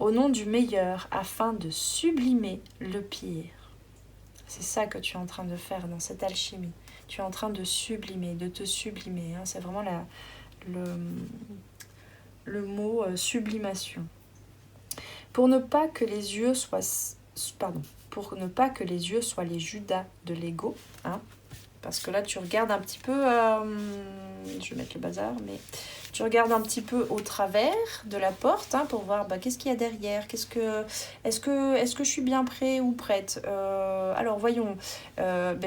au nom du meilleur afin de sublimer le pire. C'est ça que tu es en train de faire dans cette alchimie. Tu es en train de sublimer, de te sublimer. C'est vraiment le mot sublimation. Pour ne pas que les yeux soient les Judas de l'ego, parce que là tu regardes un petit peu, je vais mettre le bazar, mais tu regardes un petit peu au travers de la porte pour voir qu'est-ce qu'il y a derrière, est-ce que je suis bien prêt ou prête, alors voyons,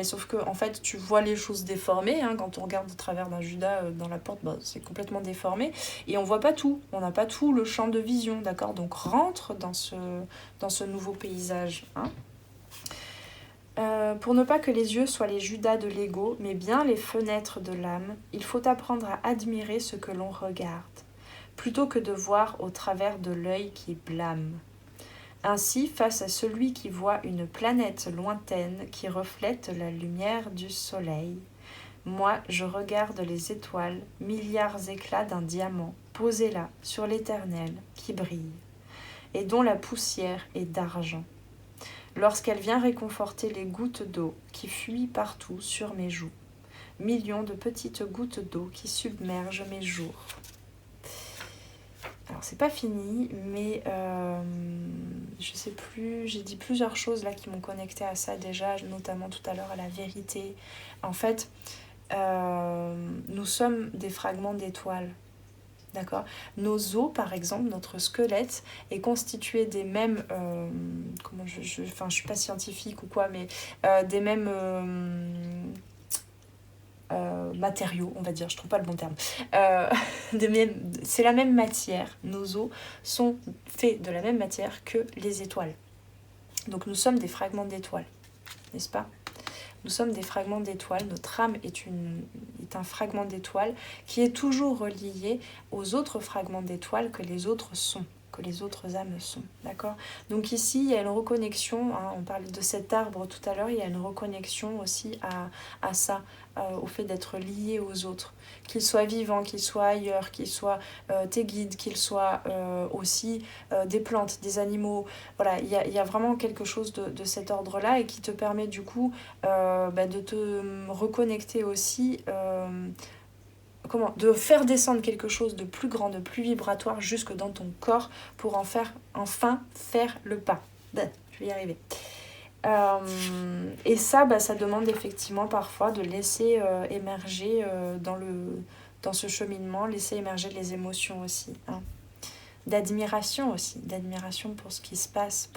sauf que en fait tu vois les choses déformées, quand on regarde au travers d'un Judas dans la porte, c'est complètement déformé et on voit pas tout, on n'a pas tout le champ de vision, d'accord, donc rentre dans ce nouveau paysage, pour ne pas que les yeux soient les Judas de l'ego, mais bien les fenêtres de l'âme, il faut apprendre à admirer ce que l'on regarde, plutôt que de voir au travers de l'œil qui blâme. Ainsi, face à celui qui voit une planète lointaine qui reflète la lumière du soleil, moi je regarde les étoiles, milliards éclats d'un diamant, posés là, sur l'éternel, qui brille, et dont la poussière est d'argent. Lorsqu'elle vient réconforter les gouttes d'eau qui fuient partout sur mes joues. Millions de petites gouttes d'eau qui submergent mes jours. Alors c'est pas fini, mais je sais plus, j'ai dit plusieurs choses là qui m'ont connecté à ça déjà, notamment tout à l'heure à la vérité. En fait, nous sommes des fragments d'étoiles. D'accord. Nos os, par exemple, notre squelette est constitué des mêmes, je suis pas scientifique ou quoi, mais des mêmes matériaux, on va dire, je trouve pas le bon terme. C'est la même matière. Nos os sont faits de la même matière que les étoiles. Donc nous sommes des fragments d'étoiles, n'est-ce pas ? Nous sommes des fragments d'étoiles, notre âme est un fragment d'étoiles qui est toujours relié aux autres fragments d'étoiles que les autres sont, que les autres âmes sont, d'accord ? Donc ici, il y a une reconnexion, on parlait de cet arbre tout à l'heure, il y a une reconnexion aussi à ça, au fait d'être lié aux autres, qu'ils soient vivants, qu'ils soient ailleurs, qu'ils soient tes guides, qu'ils soient aussi des plantes, des animaux. Voilà, il y a vraiment quelque chose de cet ordre-là et qui te permet du coup de te reconnecter aussi, de faire descendre quelque chose de plus grand, de plus vibratoire jusque dans ton corps pour enfin faire le pas. Je vais y arriver. Et ça demande effectivement parfois de laisser émerger dans ce cheminement, laisser émerger les émotions aussi, d'admiration aussi, d'admiration pour ce qui se passe,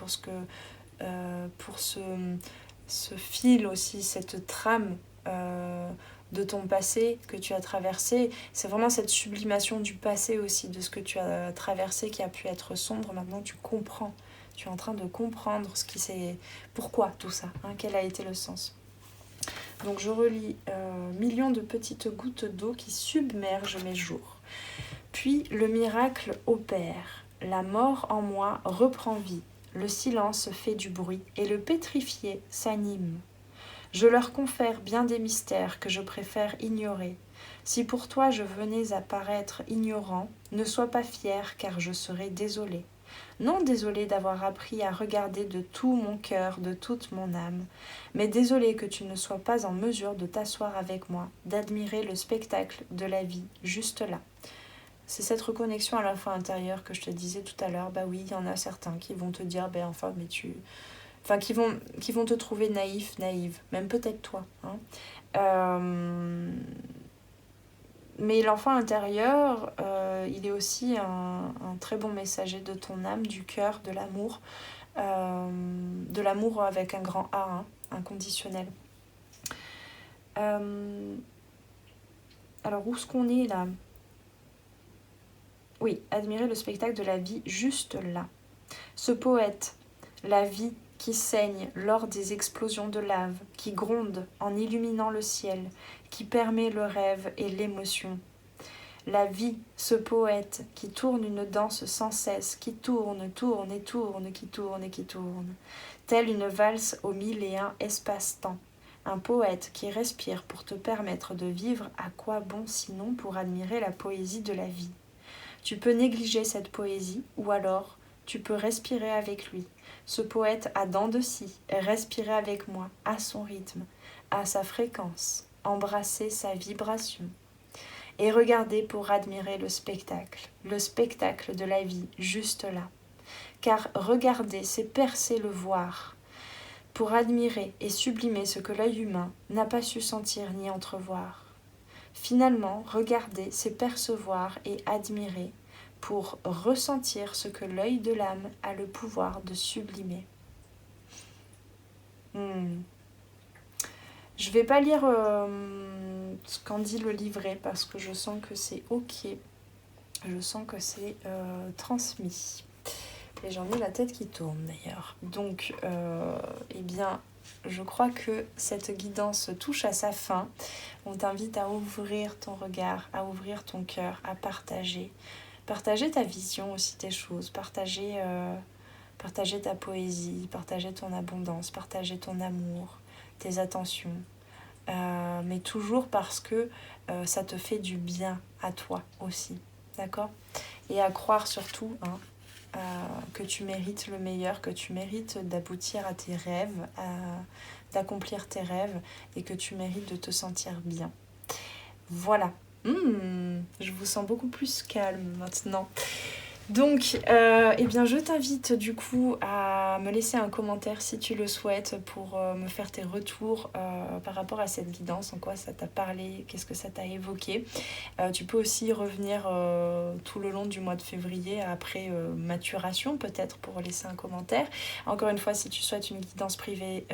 pour ce fil aussi, cette trame de ton passé que tu as traversé. C'est vraiment cette sublimation du passé aussi, de ce que tu as traversé qui a pu être sombre. Maintenant tu comprends. Tu es en train de comprendre pourquoi tout ça, quel a été le sens. Donc je relis millions de petites gouttes d'eau qui submergent mes jours. Puis le miracle opère. La mort en moi reprend vie. Le silence fait du bruit et le pétrifié s'anime. Je leur confère bien des mystères que je préfère ignorer. Si pour toi je venais à paraître ignorant, ne sois pas fier car je serai désolé. Non désolé d'avoir appris à regarder de tout mon cœur, de toute mon âme, mais désolé que tu ne sois pas en mesure de t'asseoir avec moi, d'admirer le spectacle de la vie juste là. C'est cette reconnexion à l'enfant intérieur que je te disais tout à l'heure. Bah oui, il y en a certains qui vont te dire, ben enfin, mais tu... Enfin, qui vont te trouver naïf, naïve, même peut-être toi. Mais l'enfant intérieur, il est aussi un très bon messager de ton âme, du cœur, de l'amour avec un grand A, inconditionnel. Alors, où est-ce qu'on est là ? Oui, admirer le spectacle de la vie juste là. Ce poète, la vie qui saigne lors des explosions de lave, qui gronde en illuminant le ciel, qui permet le rêve et l'émotion. La vie, ce poète qui tourne une danse sans cesse, qui tourne, tourne et tourne, qui tourne et qui tourne, telle une valse aux 1001 espace-temps. Un poète qui respire pour te permettre de vivre, à quoi bon sinon pour admirer la poésie de la vie. Tu peux négliger cette poésie, ou alors tu peux respirer avec lui. Ce poète a dents de scie, respirer avec moi, à son rythme, à sa fréquence, embrasser sa vibration. Et regarder pour admirer le spectacle de la vie, juste là. Car regarder, c'est percer le voir, pour admirer et sublimer ce que l'œil humain n'a pas su sentir ni entrevoir. Finalement, regarder, c'est percevoir et admirer, pour ressentir ce que l'œil de l'âme a le pouvoir de sublimer. Je vais pas lire ce qu'en dit le livret parce que je sens que c'est ok. Je sens que c'est transmis. Et j'en ai la tête qui tourne d'ailleurs. Donc, eh bien, je crois que cette guidance touche à sa fin. On t'invite à ouvrir ton regard, à ouvrir ton cœur, à partager. Partager ta vision aussi des choses, partager ta poésie, partager ton abondance, partager ton amour, tes attentions. Mais toujours parce que ça te fait du bien à toi aussi, d'accord ? Et à croire surtout que tu mérites le meilleur, que tu mérites d'aboutir à tes rêves, d'accomplir tes rêves et que tu mérites de te sentir bien. Voilà. Je vous sens beaucoup plus calme maintenant. Donc, eh bien, je t'invite du coup à me laisser un commentaire si tu le souhaites pour me faire tes retours par rapport à cette guidance, en quoi ça t'a parlé, qu'est-ce que ça t'a évoqué. Tu peux aussi revenir tout le long du mois de février après maturation peut-être pour laisser un commentaire. Encore une fois, si tu souhaites une guidance privée,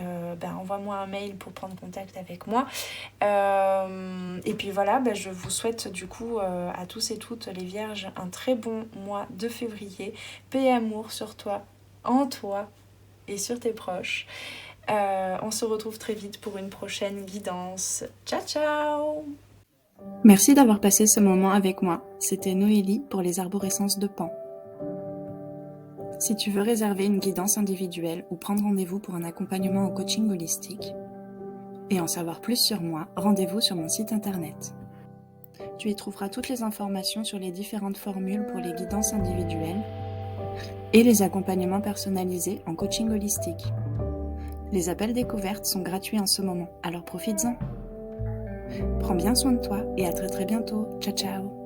envoie-moi un mail pour prendre contact avec moi. Et puis voilà, je vous souhaite du coup à tous et toutes les vierges un très bon mois de février. Paix et amour sur toi, en toi et sur tes proches. On se retrouve très vite pour une prochaine guidance. Ciao ciao!
Merci d'avoir passé ce moment avec moi. C'était Noélie pour les arborescences de Pan. Si tu veux réserver une guidance individuelle ou prendre rendez-vous pour un accompagnement en coaching holistique et en savoir plus sur moi, rendez-vous sur mon site internet. Tu y trouveras toutes les informations sur les différentes formules pour les guidances individuelles et les accompagnements personnalisés en coaching holistique. Les appels découvertes sont gratuits en ce moment, alors profites-en. Prends bien soin de toi et à très très bientôt. Ciao ciao.